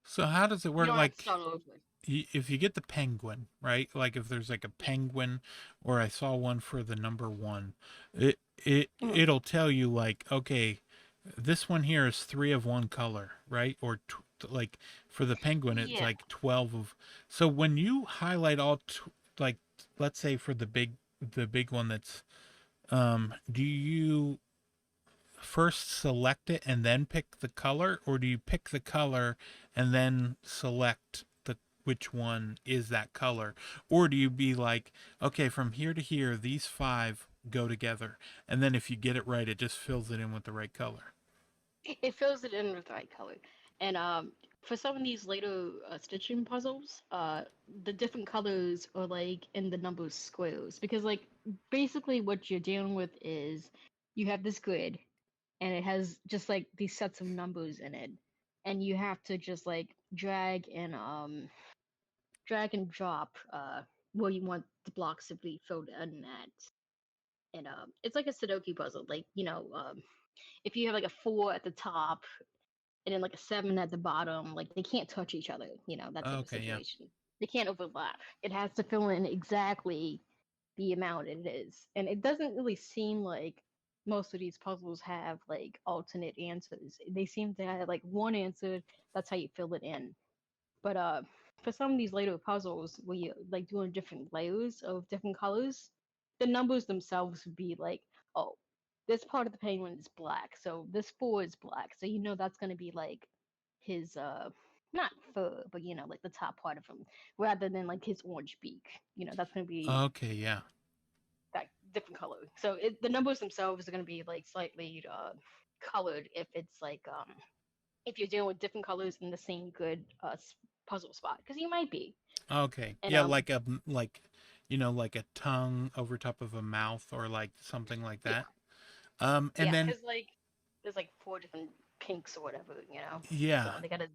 So how does it you work? don't have to Like start over. if you get the penguin, right? Like if there's like a Yeah. penguin, or I saw one for the number one, it Mhm. it'll tell you like, okay, this one here is three of one color, right? Or like for the penguin, it's Yeah. like 12 of. So when you highlight all, like let's say for the big one that's, do you first select it and then pick the color, or do you pick the color and then select the which one is that color, or do you be like, okay, from here to here these five go together, and then if you get it right it just fills it in with the right color? It fills it in with the right color. And for some of these later stitching puzzles, the different colors are like in the number of squares because like basically what you're dealing with is you have this grid and it has just like these sets of numbers in it, and you have to just like drag and drop where you want the blocks to be filled in at. And it's like a Sudoku puzzle. Like, you know, if you have like a four at the top and then like a seven at the bottom, like they can't touch each other, you know, that type of Okay, yeah. situation. They can't overlap. It has to fill in exactly the amount it is. And it doesn't really seem like most of these puzzles have like alternate answers. They seem to have like one answer, that's how you fill it in. But for some of these later puzzles where you like doing different layers of different colors, the numbers themselves would be like, oh, this part of the penguin is black, so this four is black, so you know that's gonna be like his not fur, but you know, like the top part of him, rather than like his orange beak. You know, that's gonna be Okay, yeah. different color. So the numbers themselves are going to be like slightly colored if it's like if you're dealing with different colors in the same good puzzle spot, because you might be. Okay. And Yeah, like a like like a tongue over top of a mouth or like something like yeah, that. And yeah, then because like there's like four different pinks or whatever, you know. So yeah, they gotta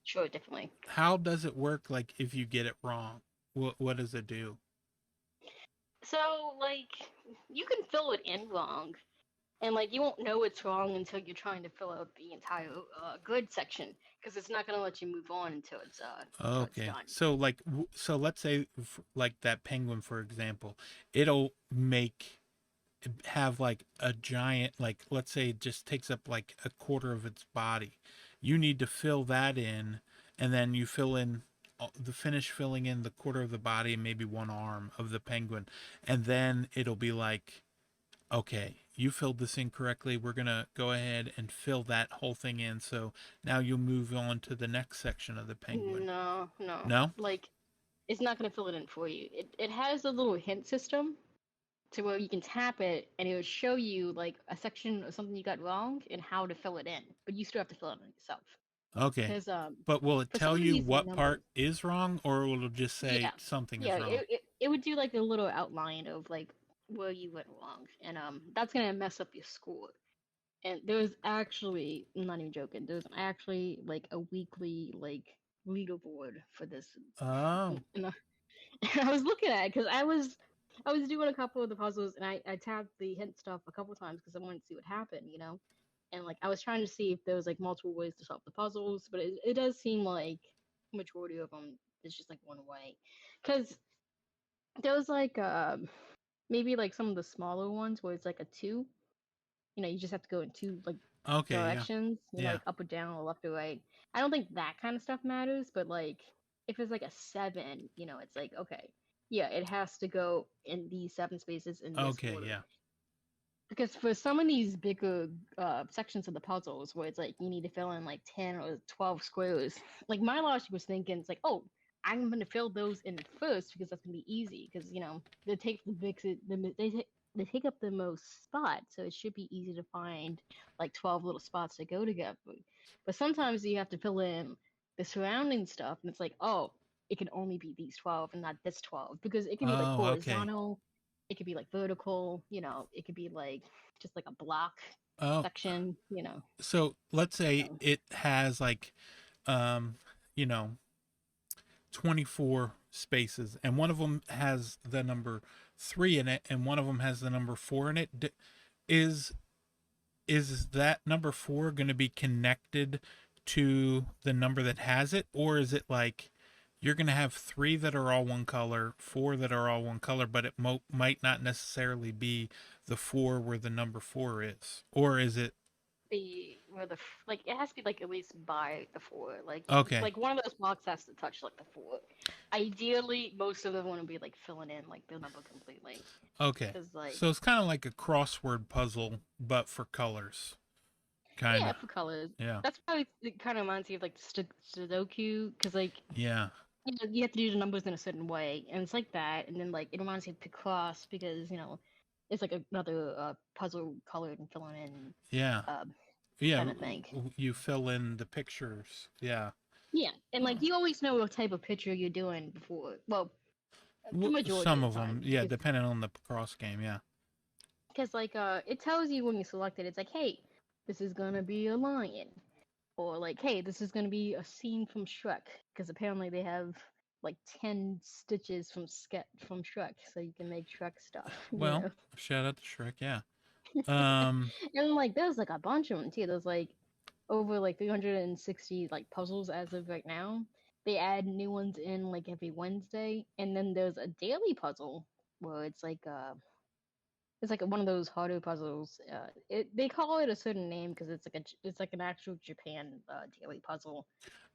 show it differently. how does it work like if you get it wrong? What does it do? So like you can fill it in wrong, and like you won't know it's wrong until you're trying to fill out the entire good section, because it's not gonna let you move on until it's Okay. done. So like so let's say like that penguin for example, it'll make have like a giant like let's say it just takes up like a quarter of its body. You need to fill that in and then you fill in the finish filling in the quarter of the body and maybe one arm of the penguin and then it'll be like okay, you filled this in correctly. We're going to go ahead and fill that whole thing in. So now you'll move on to the next section of the penguin. No, no, No? like it's not gonna fill it in for you. It has a little hint system to where you can tap it and it will show you like a section or something you got wrong and how to fill it in, but you still have to fill it in yourself. Okay. Because But will it for some tell of you these what numbers, part is wrong or will it just say yeah, something yeah, is wrong? it would do like a little outline of like where you went wrong, and that's gonna mess up your score. And there's actually, I'm not even joking, there's actually like a weekly like leaderboard for this. Oh, And I was looking at it because I was doing a couple of the puzzles, and I tapped the hint stuff a couple times because I wanted to see what happened, you know. And like I was trying to see if there was like multiple ways to solve the puzzles, but it does seem like majority of them is just like one way. Because there was like maybe like some of the smaller ones where it's like a two. You know, you just have to go in two like okay, yeah. directions, you know, Yeah. like up or down or left or right. I don't think that kind of stuff matters, but like if it's like a seven, you know, it's like okay, yeah, it has to go in these seven spaces in this Okay, order. yeah. Because for some of these bigger sections of the puzzles where it's like you need to fill in like 10 or 12 squares, like my logic was thinking it's like, oh, I'm going to fill those in first because that's going to be easy because, you know, they take the big, they take up the most spots, so it should be easy to find like 12 little spots to go together. But sometimes you have to fill in the surrounding stuff, and it's like, oh, it can only be these 12 and not this 12 because it can be like Oh, okay. horizontal, it could be like vertical, you know, it could be like just like a block Oh, section, you know. so let's say So it has like um, you know, 24 spaces and one of them has the number 3 in it and one of them has the number 4 in it. Is is that number 4 going to be connected to the number that has it or is it like you're going to have 3 that are all one color, 4 that are all one color, but it might not necessarily be the 4 where the number 4 is? Or is it the where the like it has to be like at least by the four. okay. Like one of those blocks has to touch like the four. Ideally, most of them want to be like filling in like the number completely. Okay. Cause like So it's kind of like a crossword puzzle but for colors. Kind yeah, of. for colors. Yeah. That's probably it kind of reminds me of like Sudoku, because like Yeah. you know, you have to do the numbers in a certain way, and it's like that. And then like it reminds me of Picross because you know it's like another puzzle colored and filling in Yeah. uh, Yeah, kind of thing. you fill in the pictures. Yeah. Yeah, and like you always know what type of picture you're doing before. Well, the majority Some of of the them, time, yeah, depending on the cross game. Yeah. because it tells you when you select it. It's like, hey, this is gonna be a lion, or like, hey, this is gonna be a scene from Shrek, because apparently they have like 10 stitches from Shrek, so you can make Shrek stuff, you Well, know. shout out to Shrek. Yeah. Um. And like there's like a bunch of them too. There's like over like 360 like puzzles as of right now. They add new ones in like every Wednesday, and then there's a daily puzzle where it's like one of those harder puzzles. They call it a certain name because it's like an actual Japan daily puzzle.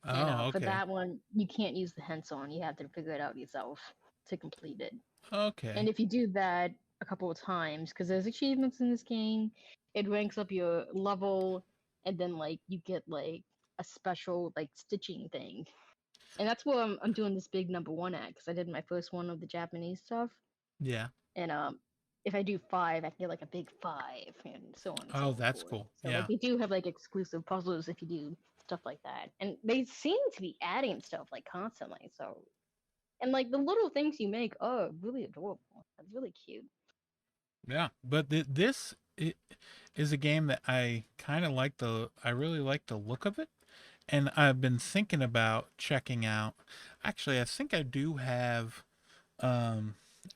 And Oh, for okay. that one, you can't use the hints on. You have to figure it out yourself to complete it. And Okay. if you do that a couple of times, because there's achievements in this game, it ranks up your level, and then like you get like a special like stitching thing. And that's where I'm doing this big number one at, because I did my first one of the Japanese stuff, Yeah. and if I do five, I can get like a big five, and so on and so Oh, on that's forth. cool. So like Yeah. they do have like exclusive puzzles if you do stuff like that, and they seem to be adding stuff like constantly. So and like the little things you make are really adorable. It's really cute. Yeah. But this is a game that I kind of like I really like the look of it. And I've been thinking about checking out. Actually, I think I do have um,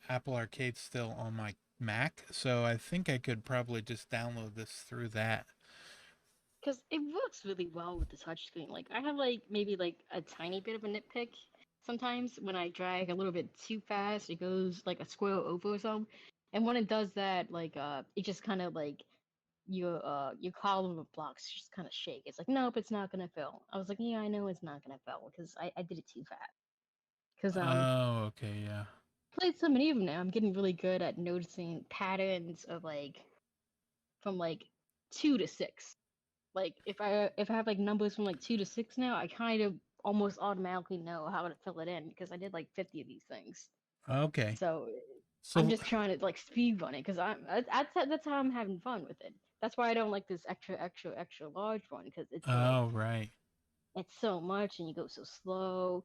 Apple Arcade still on my Mac, so I think I could probably just download this through that. Because it works really well with the touchscreen. Like I have like maybe like a tiny bit of a nitpick sometimes when I drag a little bit too fast, it goes like a square over or something. And when it does that, like it just kind of like your column of blocks just kind of shake. It's like nope, it's not gonna fill. I was like, yeah, I know it's not gonna fill because I did it too fast. Because Oh, okay, yeah. played so many of them now, I'm getting really good at noticing patterns of like from like 2 to 6. Like if I have like numbers from like 2 to 6 now, I kind of almost automatically know how to fill it in because I did like 50 of these things. Okay. So I'm So, just trying to like speed run it because that's how I'm having fun with it. That's why I don't like this extra large one because oh, right. it's so much and you go so slow.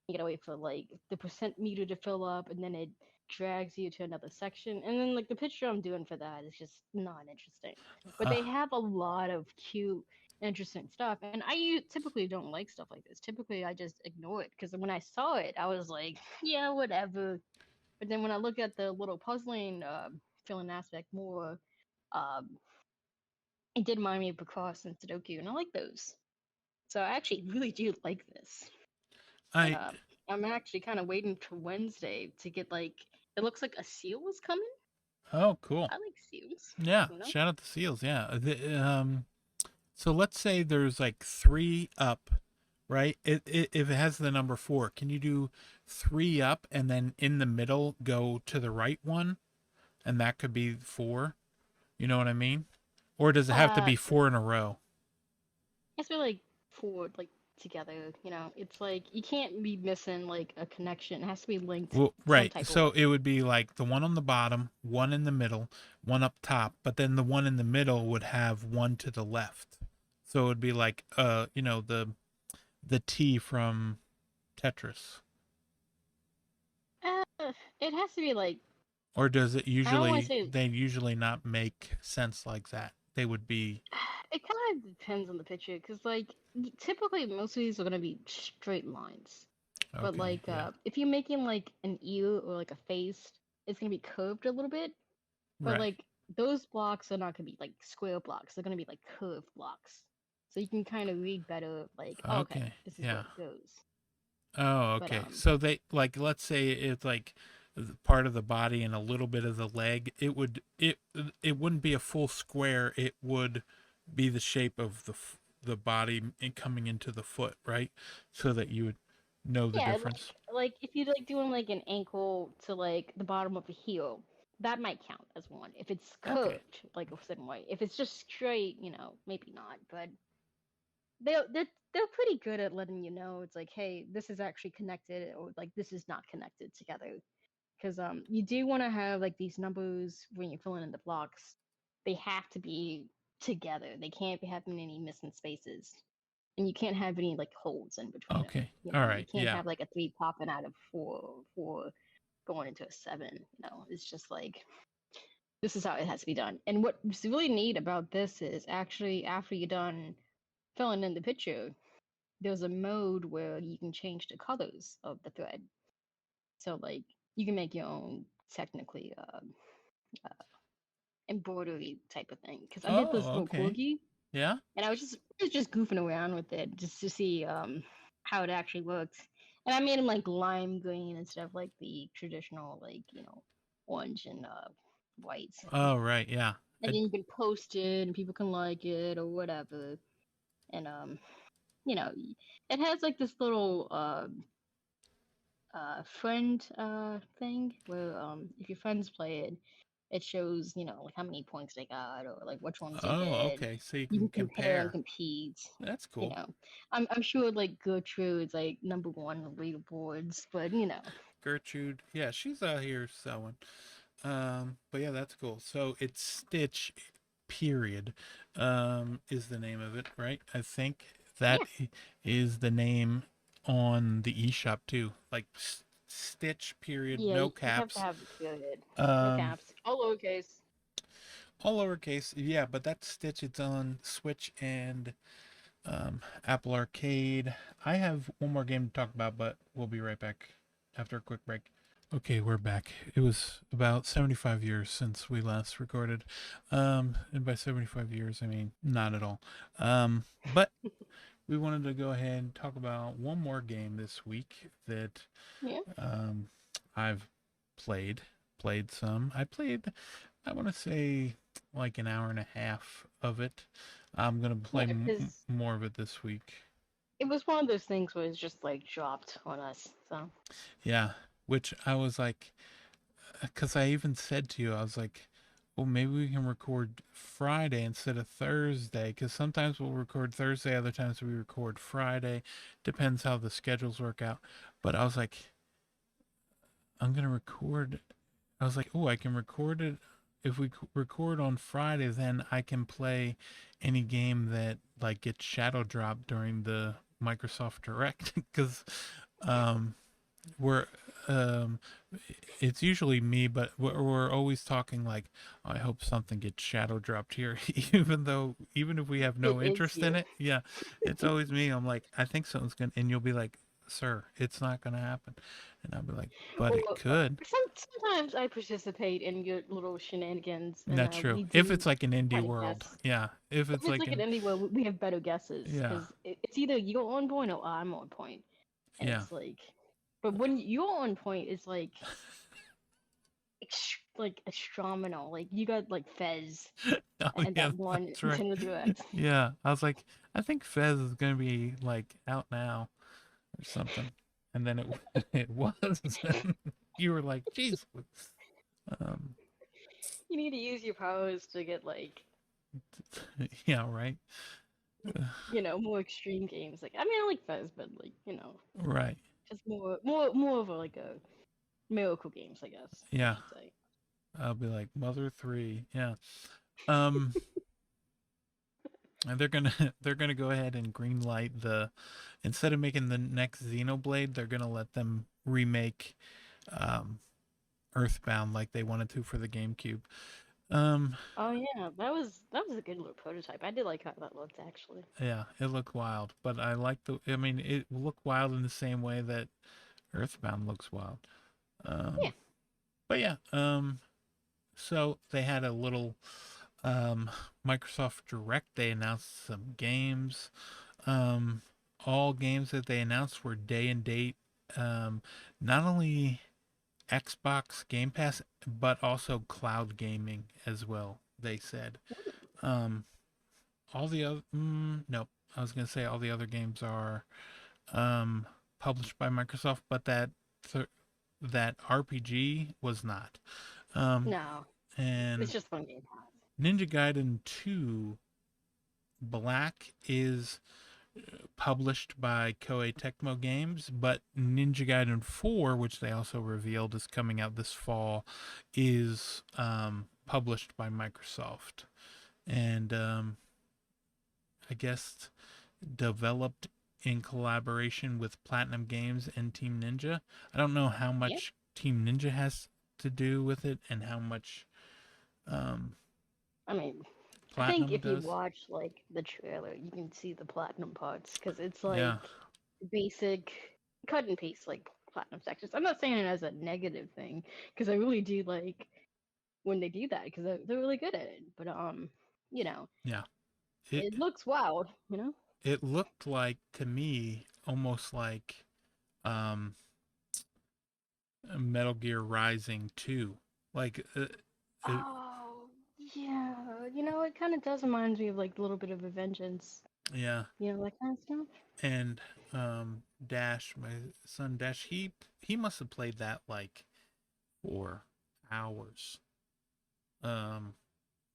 You gotta wait for like the percent meter to fill up and then it drags you to another section. And then like the picture I'm doing for that is just not interesting. But Uh, they have a lot of cute, interesting stuff. And typically don't like stuff like this. Typically I just ignore it because when I saw it, I was like, yeah, whatever. But then when I look at the little puzzling filling aspect more, um, it did remind me of Picross and Sudoku, and I like those. So I actually really do like this. And I I'm actually kind of waiting for Wednesday to get like it looks like a seal is coming. oh, cool. I like seals, Yeah, you know. shout out to Seals. Yeah. So let's say there's like three up, right? If it has the number four, can you do three up and then in the middle go to the right one, and that could be four? You know what I mean? Or does it have to Uh, be four in a row? it's really like four like together. You know, it's like you can't be missing like a connection. It has to be linked Well, some right. type of So way. it would be like the one on the bottom, one in the middle, one up top, but then the one in the middle would have one to the left. So it would be like the T from Tetris. It has to be like Or does it I don't want to usually say. they usually not make sense like that? They would be It kind of depends on the picture because like typically most of these are gonna be straight lines. But okay, like yeah. if you're making like an ear or like a face, it's gonna be curved a little bit. But Right. like those blocks are not gonna be like square blocks. They're gonna be like curved blocks. So you can kind of read better like, oh, okay, Okay. this is where Yeah. it goes. Oh, But okay. So they like let's say it's like part of the body and a little bit of the leg. It wouldn't be a full square. It would be the shape of the body coming into the foot, right? So that you would know the yeah, difference. like if you like doing like an ankle to like the bottom of a heel, that might count as one. If it's Okay. curved like a certain way. If it's just straight, maybe not. But they're pretty good at letting you know it's like, hey, this is actually connected or like this is not connected together. Because you do want to have like these numbers when you're filling in the blocks. They have to be together. They can't be having any missing spaces, and you can't have any like holes in between them. Okay. You All know, you right. can't Yeah. have like a three popping out of four going into a seven. It's just like this is how it has to be done. And what's really neat about this is actually after you're done filling in the picture, there's a mode where you can change the colors of the thread. So like you can make your own technically embroidery type of thing. Because I did this Oh, little okay. corgi, Yeah. and I was just goofing around with it just to see how it actually works. And I made him like lime green instead of like the traditional like orange and white. Oh, right. Yeah. And I, then you can post it and people can like it or whatever. And you know, it has like this little friend thing where if your friends play it, it shows like how many points they got or like which ones they oh, did. okay. So you You can can compare and compare. compete. That's You cool. know, I'm sure like Gertrude's like number one on leaderboards, but Gertrude. Yeah, she's out here selling. But yeah, that's cool. So it's Stitch period is the name of it, right? I think that Yeah, is the name on the eShop too. Like Stitch period, yeah. no You have to caps. have the period. No Um caps. All lowercase. all lowercase. Yeah, but that's Stitch. It's on Switch and Apple Arcade. I have one more game to talk about, but we'll be right back after a quick break. Okay, we're back. It was about 75 years since we last recorded. And by 75 years, I mean not at all. But we wanted to go ahead and talk about one more game this week that Yeah. um, I've played. Played some. I want to say, like an hour and a half of it. I'm going to play Yeah, because more of it this week. it was one of those things where it's just like dropped on us. So Yeah, which I was like, because I even said to you, I was like, well, maybe we can record Friday instead of Thursday, because sometimes we'll record Thursday, other times we record Friday. Depends how the schedules work out. But I was like, I'm going to record. I was like, oh, I can record it. If we record on Friday, then I can play any game that like gets shadow dropped during the Microsoft Direct, because um, we're um it's usually me, but we're always talking like, "Oh, I hope something gets shadow dropped here," even if we have it no is interest in you. it. Yeah, it's always me. I'm like, I think something's gonna, and you'll be like, "Sir, it's not gonna happen," and I'll be like, "But it Well, could." sometimes I participate in your little shenanigans, and That's true. we If do it's like an indie kind of world, guess. yeah. If If it's it's like like an an, indie where we have better guesses, yeah, because it's either you're on point or I'm on point, and yeah. it's like, but when you're on point, it's like like astronomical. Like you got like Fez Oh and yeah, that one that's right. Nintendo Direct. Yeah, I was like, I think Fez is gonna be like out now or something. And then it it was. You were like, "Jeez." Um, You need to use your powers to get like yeah, right, more extreme games. Like I mean, I like Fez, but like right, just more of a like a miracle games, I guess I yeah. should say. I'll be like Mother 3, yeah. Um, and they're gonna go ahead and green light the, instead of making the next Xenoblade, they're gonna let them remake um Earthbound like they wanted to for the GameCube. Um, Oh yeah, that was a good little prototype. I did like how that looked actually. yeah, it looked wild, but I like the. I mean, it looked wild in the same way that Earthbound looks wild. Yeah. Um, but yeah, so they had a little um, Microsoft Direct. They announced some games. Um, all games that they announced were day and date. Um, not only Xbox Game Pass, but also cloud gaming as well. They said. Um, all the other, nope. I was gonna say all the other games are um, published by Microsoft, but th- that RPG was not. Um, No, it's and just one game pass. Ninja Gaiden 2 Black is published by Koei Tecmo Games, but Ninja Gaiden 4, which they also revealed is coming out this fall, is published by Microsoft. And I guess developed in collaboration with Platinum Games and Team Ninja. I don't know how Yeah. much Team Ninja has to do with it and how much um, I mean, I think Platinum if you does. watch like the trailer, you can see the platinum parts because it's Yeah, like basic cut and paste like platinum sections. I'm not saying it as a negative thing because I really do like when they do that because they're really good at it. But you know, yeah. It it looks wild. it looked like to me almost like um, Metal Gear Rising 2. Like it, Oh yeah, it kind of does remind me of like a little bit of a vengeance. yeah. That kind of stuff. And Dash, my son Dash, he must have played that like for hours. Um,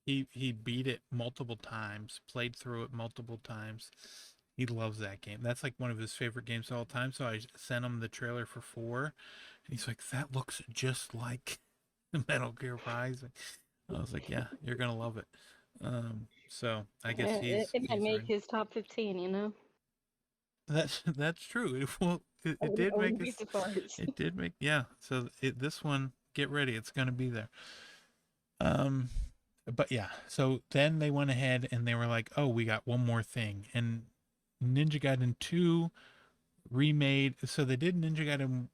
he beat it multiple times, played through it multiple times. He loves that game. That's like one of his favorite games of all time. So I sent him the trailer for 4, and he's like, "That looks just like." Metal Gear Rising. I was like, yeah, you're gonna love it. So I guess It might he's make ready. his top 15, you know? That's true. It I did make wouldn't be us. surprised. It did make, yeah. So this one, get ready. It's gonna be there. Um, but yeah. So then they went ahead and they were like, oh, we got one more thing, and Ninja Gaiden 2 remade. So they did Ninja Gaiden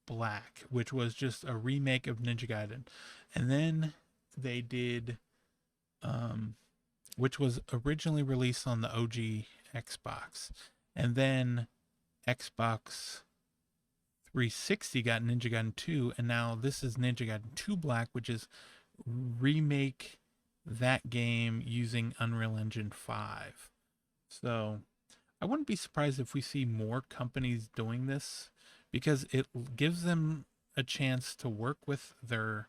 Black, which was just a remake of Ninja Gaiden, and then they did um, which was originally released on the OG Xbox, and then Xbox 360 got Ninja Gaiden 2, and now this is Ninja Gaiden 2 Black, which is remake that game using Unreal Engine 5. So I wouldn't be surprised if we see more companies doing this because it gives them a chance to work with their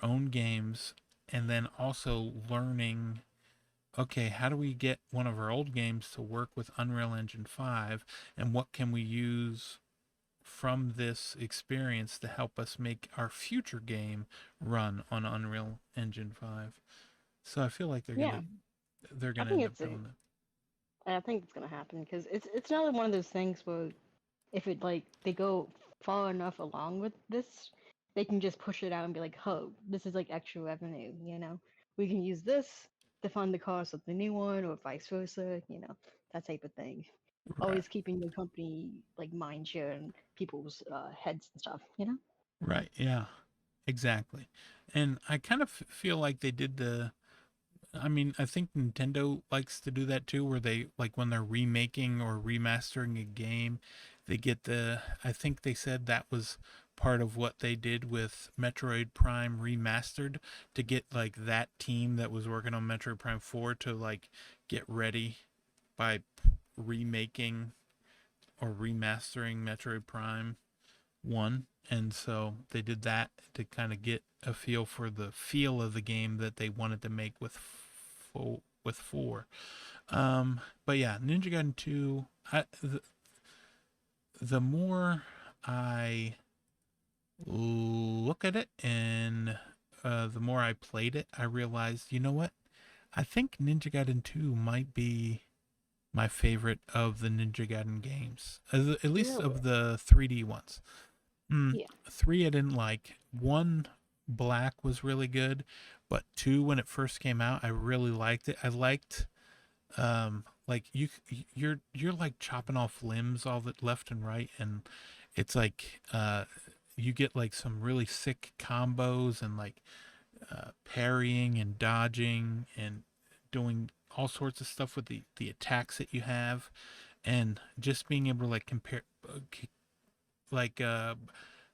own games and then also learning, okay, how do we get one of our old games to work with Unreal Engine 5 and what can we use from this experience to help us make our future game run on Unreal Engine 5. So I feel like Yeah, they're I going to think end up it's a, doing that. I think it's gonna happen because it's another one of those things where if it like they go far enough along with this, they can just push it out and be like, "Oh, this is like extra revenue." You know, we can use this to fund the cost of the new one, or vice versa. You know, that type of thing. Right. Always keeping the company like mind share and people's heads and stuff. You know. Right. Yeah. Exactly. And I kind of feel like they did the I mean, I think Nintendo likes to do that too, where they like when they're remaking or remastering a game, they get I think they said that was part of what they did with Metroid Prime Remastered to get like that team that was working on Metroid Prime 4 to like get ready by remaking or remastering Metroid Prime 1. And so they did that to kind of get a feel for the feel of the game that they wanted to make with with 4. But yeah, Ninja Gaiden 2, the more I look at it and the more I played it, I realized, you know what? I think Ninja Gaiden 2 might be my favorite of the Ninja Gaiden games, at least Really? of the 3D ones. Yeah. 3 I didn't like. 1 Black was really good, but 2 when it first came out, I really liked it. I liked like you're like chopping off limbs all the left and right, and it's like you get like some really sick combos and like parrying and dodging and doing all sorts of stuff with the attacks that you have, and just being able to like compare like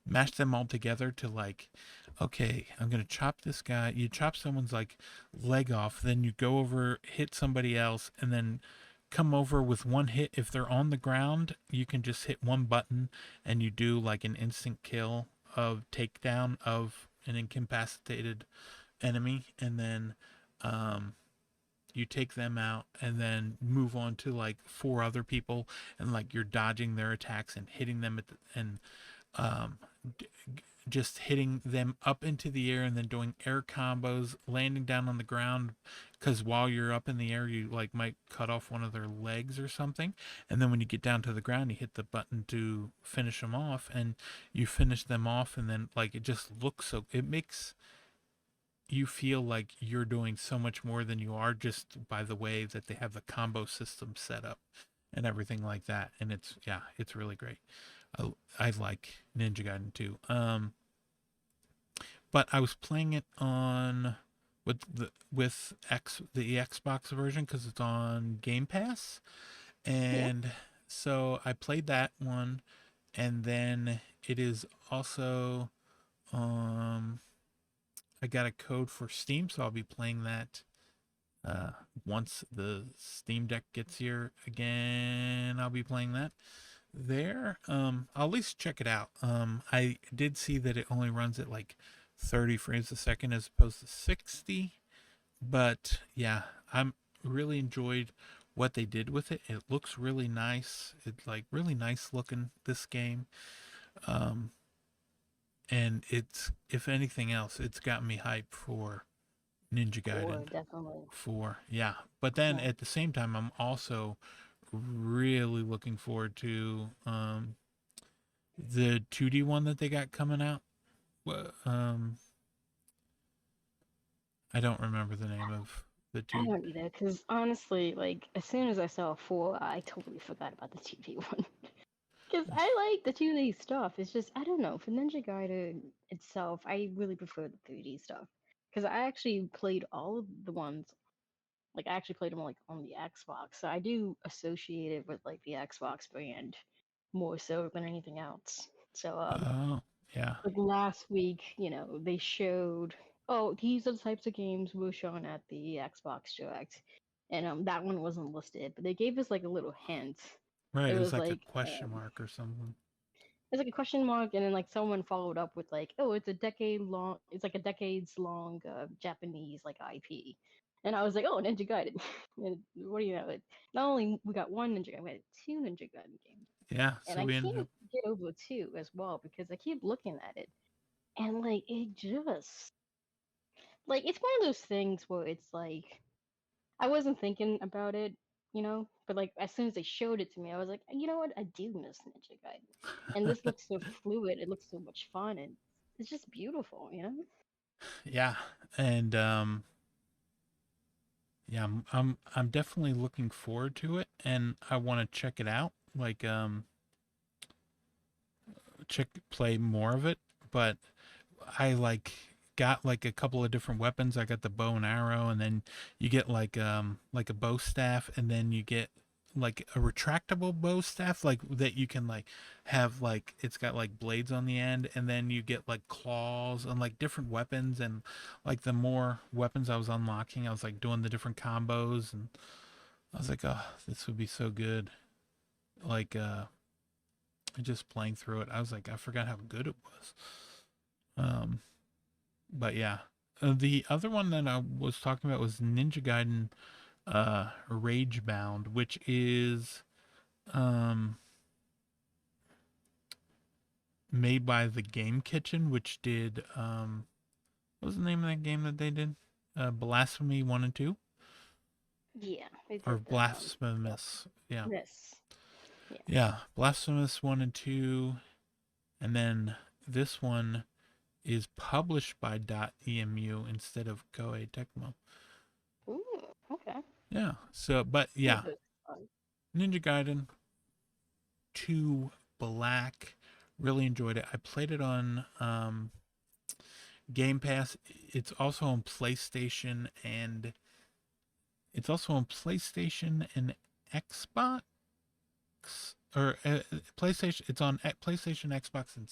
mash them all together to like, okay, I'm gonna chop this guy. You chop someone's like leg off, then you go over, hit somebody else, and then come over with one hit. If they're on the ground, you can just hit one button and you do like an instant kill of takedown of an incapacitated enemy, and then um you take them out and then move on to like 4 other people, and like you're dodging their attacks and hitting them and um, just hitting them up into the air and then doing air combos, landing down on the ground. Because while you're up in the air, you like might cut off one of their legs or something, and then when you get down to the ground, you hit the button to finish them off, and you finish them off, and then like it just looks so. It makes you feel like you're doing so much more than you are just by the way that they have the combo system set up and everything like that. And it's yeah, it's really great. I like Ninja Gaiden 2. But I was playing it on the Xbox version because it's on Game Pass, Yeah. and so I played that one, and then it is also um I got a code for Steam, so I'll be playing that uh, once the Steam Deck gets here again. I'll be playing that there. I'll at least check it out. I did see that it only runs at like 30 frames a second as opposed to 60, but yeah, I'm really enjoyed what they did with it. It looks really nice. It's like really nice looking this game. Um, and it's, if anything else, it's got me hyped for Ninja Gaiden Four, definitely. 4. Yeah. But then Yeah. at the same time, I'm also really looking forward to the 2D one that they got coming out. I don't remember the name of the I two. don't either, because honestly, like, as soon as I saw four, I totally forgot about the TV one. Because I like the 2D stuff. It's just, I don't know, for Ninja Gaiden itself, I really prefer the 3D stuff. Because I actually played all of the ones, like, I actually played them, like, on the Xbox. So I do associate it with, like, the Xbox brand more so than anything else. So, Oh, yeah. like last week, they showed, oh, these are the types of games we're showing at the Xbox Direct, and that one wasn't listed, but they gave us like a little hint. Right. It It was was like a like question mark or something. it's like a question mark, and then like someone followed up with like, oh, it's a decade long, it's like a decades long Japanese like IP. And I was like, oh, Ninja Gaiden. And what do you know? Not only we got one Ninja Gaiden, we had two Ninja Gaiden games. Yeah. And So I we ended up. can't get over two as well because I keep looking at it and like it just like it's one of those things where it's like I wasn't thinking about it, but like as soon as they showed it to me, I was like, you know what, I do miss Ninja Gaiden, and this looks so fluid, it looks so much fun, and it's just beautiful. Yeah. And yeah, I'm definitely looking forward to it, and I want to check it out. Like check play more of it, but I like got like a couple of different weapons. I got the bow and arrow, and then you get like a bow staff, and then you get like a retractable bow staff like that you can like have like it's got like blades on the end, and then you get like claws and like different weapons. And like the more weapons I was unlocking, I was like doing the different combos, and I was like, oh, this would be so good. Like just playing through it, I was like, I forgot how good it was. um but yeah. The other one that I was talking about was Ninja Gaiden Ragebound, which is um, made by the Game Kitchen, which did what was the name of that game that they did? Blasphemy 1 and 2, Yeah, they or did yeah, Blasphemous. Yeah. this, yeah. Yeah, Blasphemous 1 and 2, and then this one is published by .emu instead of Koei Tecmo. Ooh, okay. Yeah. So, but Ooh, yeah, that's fun. Ninja Gaiden 2 Black. Really enjoyed it. I played it on Game Pass. It's also on PlayStation, and it's also on PlayStation and Xbox, or PlayStation. It's on PlayStation, Xbox, and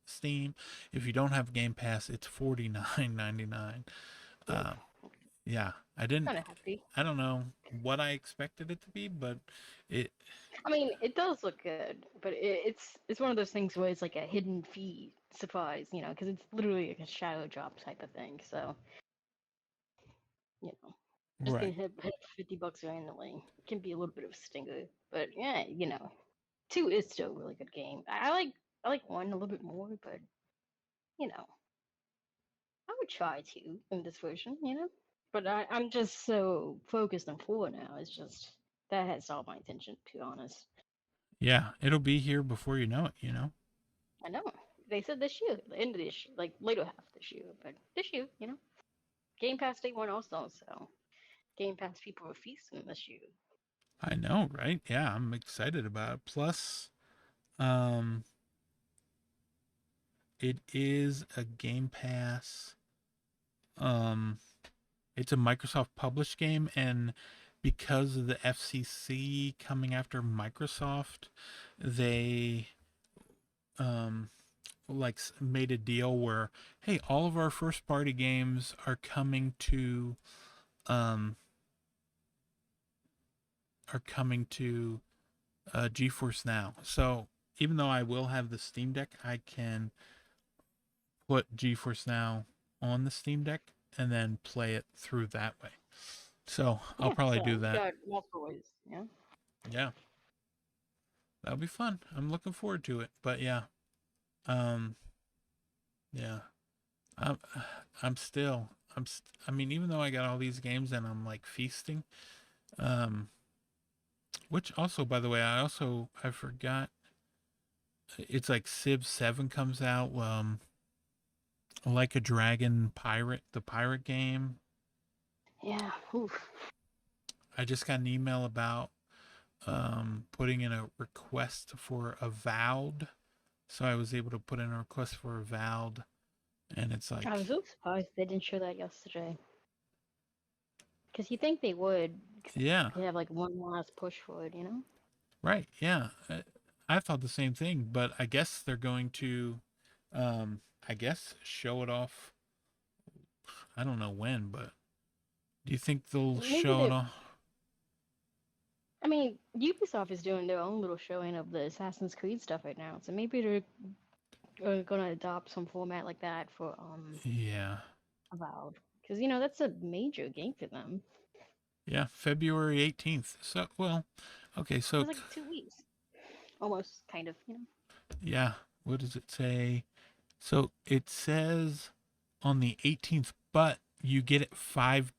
Steam. If you don't have Game Pass, it's $49.99. Ooh, Uh, yeah, I didn't. kind of happy. I don't know what I expected it to be, but it. I mean, it does look good, but it's one of those things where it's like a hidden fee surprise, because it's literally like a shadow drop type of thing. So, you know, just gonna Right. hit $50 randomly can be a little bit of a stinger. But yeah, two is still a really good game. I like one a little bit more, but you know, I would try two in this version. But I'm just so focused on four now. It's just that has all my attention, to be honest. Yeah, it'll be here before you know it. I know. They said this year, the end of this year, like later half of this year, but this year. Game Pass Day one also, so Game Pass people are feasting this year. I know, right? Yeah, I'm excited about it. Plus, um, it is a Game Pass. Um, it's a Microsoft published game, and because of the FCC coming after Microsoft, they um like made a deal where, hey, all of our first party games um are coming to GeForce Now. So even though I will have the Steam Deck, I can put GeForce Now on the Steam Deck and then play it through that way. So I'll Yeah, probably so do you that. got multiple ways. Yeah. Yeah, that'll be fun. I'm looking forward to it. But yeah, um, Yeah. I'm I'm still I mean, even though I got all these games and I'm like feasting, um which also, by the way, I forgot, it's like Civ 7 comes out, like a Dragon Pirate, the pirate game. Yeah. Oof. I just got an email about putting in a request for Avowed. So I was able to put in a request for Avowed, and it's I was like, so surprised they didn't show that yesterday. Because you think they would. 'Cause yeah, they have like one last push for it, you know? right, yeah. I thought the same thing, but I guess they're going to, um, I guess, show it off. I don't know when, but do you think they'll Maybe show it they. off? I mean, Ubisoft is doing their own little showing of the Assassin's Creed stuff right now, so maybe they're gonna adopt some format like that for Yeah, Avowed, because you know that's a major game for them. yeah, February 18th. So, well, okay, so It's like 2 weeks, almost, kind of, you know. yeah, what does it say? So it says on the 18th, but you get it five.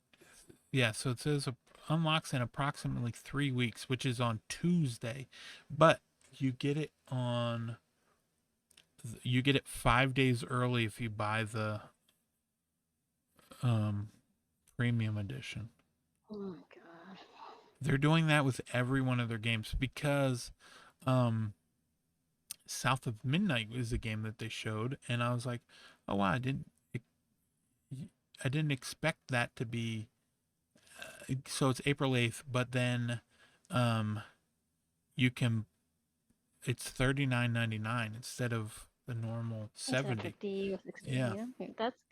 Yeah, so it says unlocks in approximately 3 weeks, which is on Tuesday, but you get it on you get it 5 days early if you buy the um, premium edition. Oh my god. They're doing that with every one of their games because um, South of Midnight is a game that they showed, and I was like, oh wow, I didn't expect that to be. So it's April 8th, but then um, you can it's 39.99 instead of the normal Instead of 70. 50 or 60, Yeah. you know, yeah,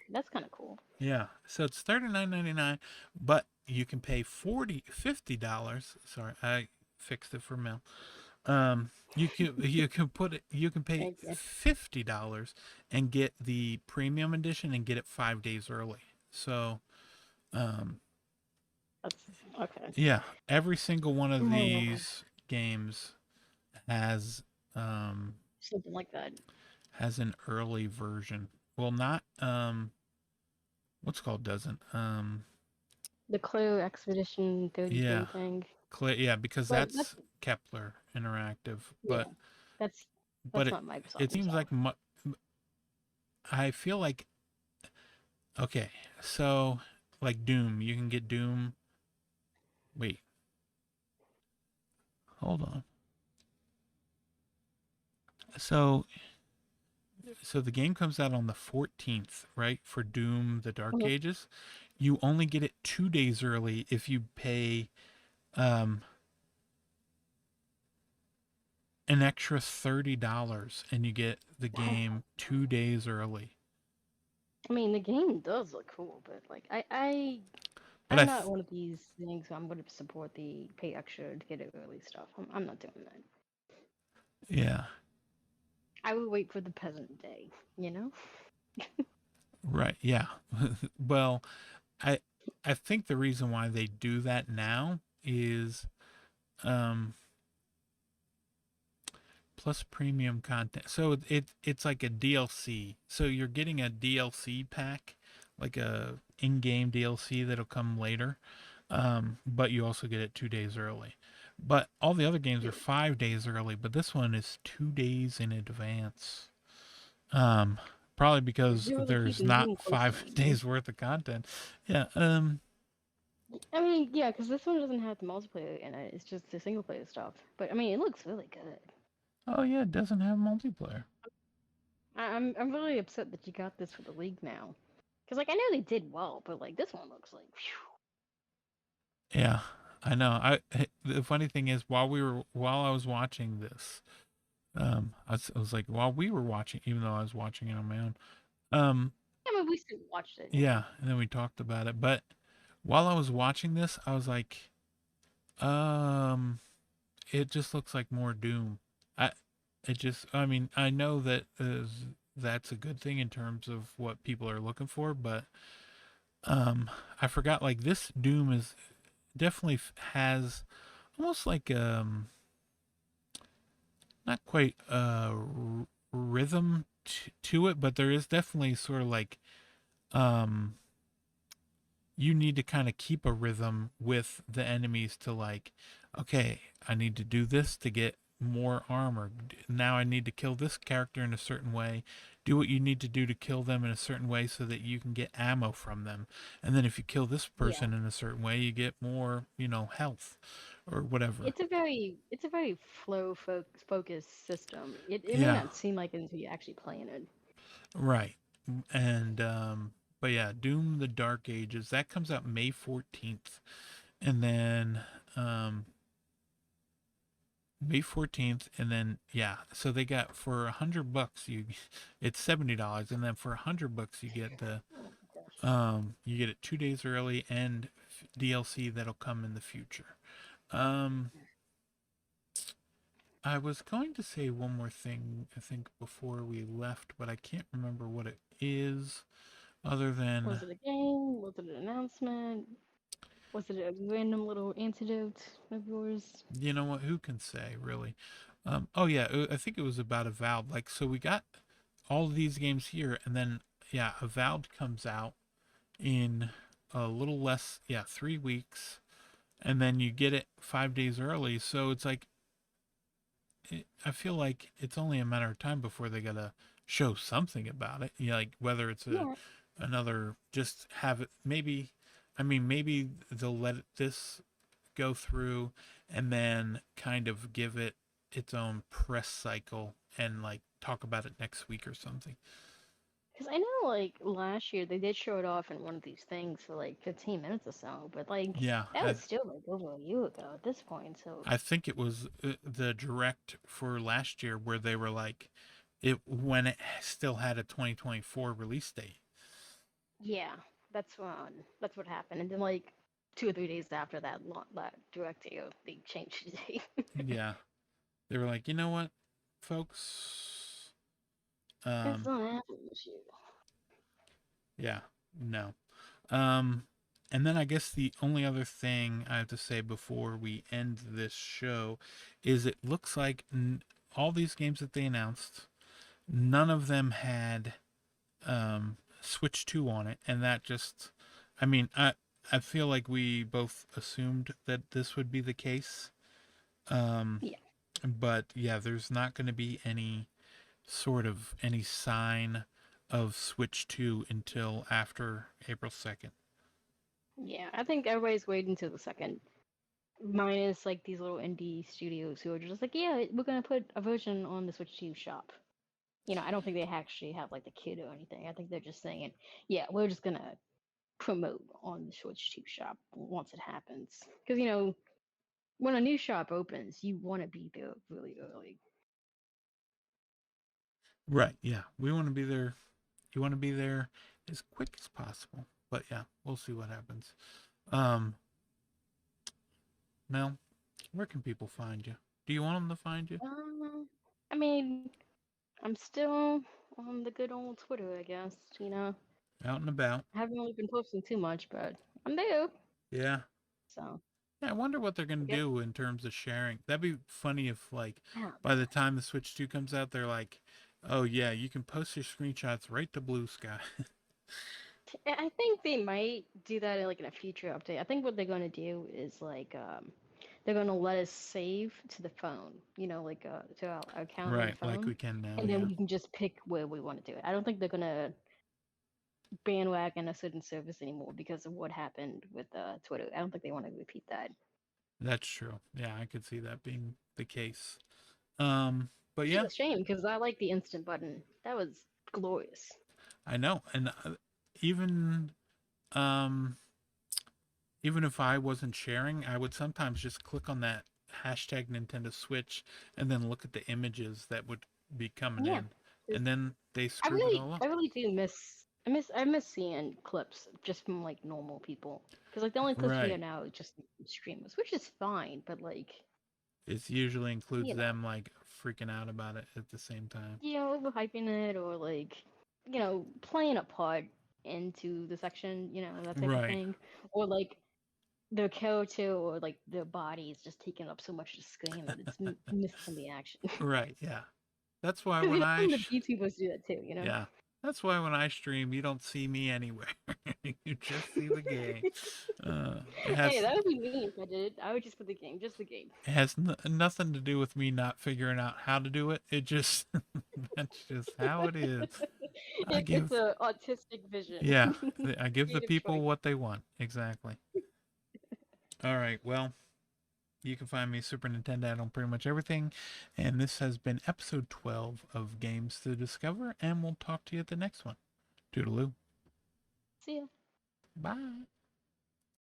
that's kind of cool. Yeah. So it's 39.99, but you can pay $50. Sorry, I fixed it for Mel. You can pay Thank you. $50 and get the premium edition and get it 5 days early. So um That's okay. yeah, every single one of Mm, these games has um something like that. has an early version. Well, not what's it called doesn't. The Clue Expedition 33 Yeah, thing, yeah, because but that's that's Kepler Interactive, yeah, that's but not Microsoft it seems themselves. like I feel like okay, so like Doom, you can get Doom. Wait, hold on. So the game comes out on the 14th, right? For Doom the Dark Mhm. Ages. You only get it 2 days early if you pay um an extra $30 and you get the game 2 days early. I mean, the game does look cool, but like But I I'm not one of these things. So I'm going to support the pay extra to get it early stuff. I'm not doing that. yeah, I will wait for the peasant day. You know. right, yeah. Well, I I think the reason why they do that now is um plus premium content. So it's like a DLC. So you're getting a DLC pack, like a in-game DLC that'll come later. But you also get it 2 days early. But all the other games are 5 days early, but this one is 2 days in advance. Um, Probably because They're really there's keeping not Doom close to five me, man. days worth of content. Yeah. I mean, yeah, because this one doesn't have the multiplayer in it. It's just the single player stuff. But I mean, it looks really good. Oh yeah, it doesn't have multiplayer. I'm really upset that you got this for the league now. Because like I know they did well, but like this one looks like. Yeah, I know. The funny thing is, while I was watching this, I was like, while we were watching, even though I was watching it on my own, um, I mean, we still watched it, you know. yeah, and then we talked about it. But while I was watching this, I was like, um, it just looks like more Doom. I, I mean, I know that that's a good thing in terms of what people are looking for, but I forgot like this Doom is definitely has almost like not quite rhythm to it, but there is definitely sort of like um you need to kind of keep a rhythm with the enemies to like, okay, I need to do this to get more armor. Now I need to kill this character in a certain way. Do what you need to do to kill them in a certain way so that you can get ammo from them. And then if you kill this Yeah, person in a certain way, you get more, health or whatever. it's a very focused system. It may Yeah, not seem like it until you actually playing it. right. And but yeah, Doom the Dark Ages, that comes out May 14th. And then um May 14th, and then yeah, so they got for $100 you, it's $70, and then for $100 you get the Oh my gosh. you get it 2 days early and DLC that'll come in the future. Um, I was going to say one more thing I think before we left, but I can't remember what it is other than Was it a game? Was it an announcement? Was it a random little antidote of yours? you know what, who can say really. Oh yeah, I think it was about Avowed. Like so we got all of these games here, and then yeah, Avowed comes out in a little less, yeah, 3 weeks, and then you get it 5 days early. So it's like I feel like it's only a matter of time before they gotta show something about it. Like whether it's a Yeah, another, just have it. Maybe, I mean, maybe they'll let this go through and then kind of give it its own press cycle and like talk about it next week or something. because I know like last year they did show it off in one of these things for like 15 minutes or so, but like Yeah, that was still like over a year ago at this point. So I think it was the direct for last year where they were like, it when it still had a 2024 release date. yeah, that's what happened. And then like 2 or 3 days after that direct they changed the date. Yeah, they were like, you know what, folks, It's um, not happening this year. yeah, no, um, and then I guess the only other thing I have to say before we end this show is it looks like all these games that they announced, none of them had Switch 2 on it, and that just, I mean, I feel like we both assumed that this would be the case. Um, Yeah, but yeah, there's not going to be any sort of any sign of Switch 2 until after April 2nd. yeah. I think everybody's waiting till the second, minus like these little indie studios who are just like, yeah, we're gonna put a version on the Switch 2 shop. I don't think they actually have like the kit or anything. I think they're just saying, yeah, we're just gonna promote on the Switch 2 shop once it happens. Because when a new shop opens, you want to be there really early. Right, yeah. We want to be there. You want to be there as quick as possible. But yeah, we'll see what happens. Um, Mel, where can people find you? Do you want them to find you? Um, I mean, I'm still on the good old Twitter, I guess. Out and about. I haven't really been posting too much, but I'm there. Yeah. So Yeah, I wonder what they're I gonna guess do in terms of sharing. That'd be funny if, like, I don't by the time the Switch 2 comes out, they're like, "Oh yeah, you can post your screenshots right to Blue Sky." I think they might do that in like in a future update. I think what they're gonna do is like they're gonna let us save to the phone, like to our account on the Right, like phone, we can now. and then Yeah, we can just pick where we want to do it. I don't think they're gonna bandwagon a certain service anymore because of what happened with Twitter. I don't think they want to repeat that. that's true. Yeah, I could see that being the case. But Which is yeah, a shame because I like the instant button. That was glorious. I know, and even um, even if I wasn't sharing, I would sometimes just click on that hashtag Nintendo Switch and then look at the images that would be coming Yeah, in, 'cause and then they I screwed it really, all up. I really do I miss seeing clips just from like normal people. Because like the only clips we Right. get now is just streamers, which is fine. But like, It usually includes you know, them like freaking out about it at the same time. overhyping it or like, playing a part into the section, that type of Right. thing, or like their character or like their body is just taking up so much of the screen that it's missing some of the action. Right. Yeah. That's why Because when some of the YouTubers do that too, you know. yeah, that's why when I stream, you don't see me anywhere. You just see the game. It Hey, has that would be me if I did it. I would just put the game, just the game. nothing to do with me not figuring out how to do it. It just that's just how it is. I It's give a autistic vision, yeah, I give the creative people choice. what they want. Exactly. All right. Well, you can find me Super Nintendo on pretty much everything. And this has been episode 12 of Games to Discover. And we'll talk to you at the next one. Toodaloo. See ya. Bye.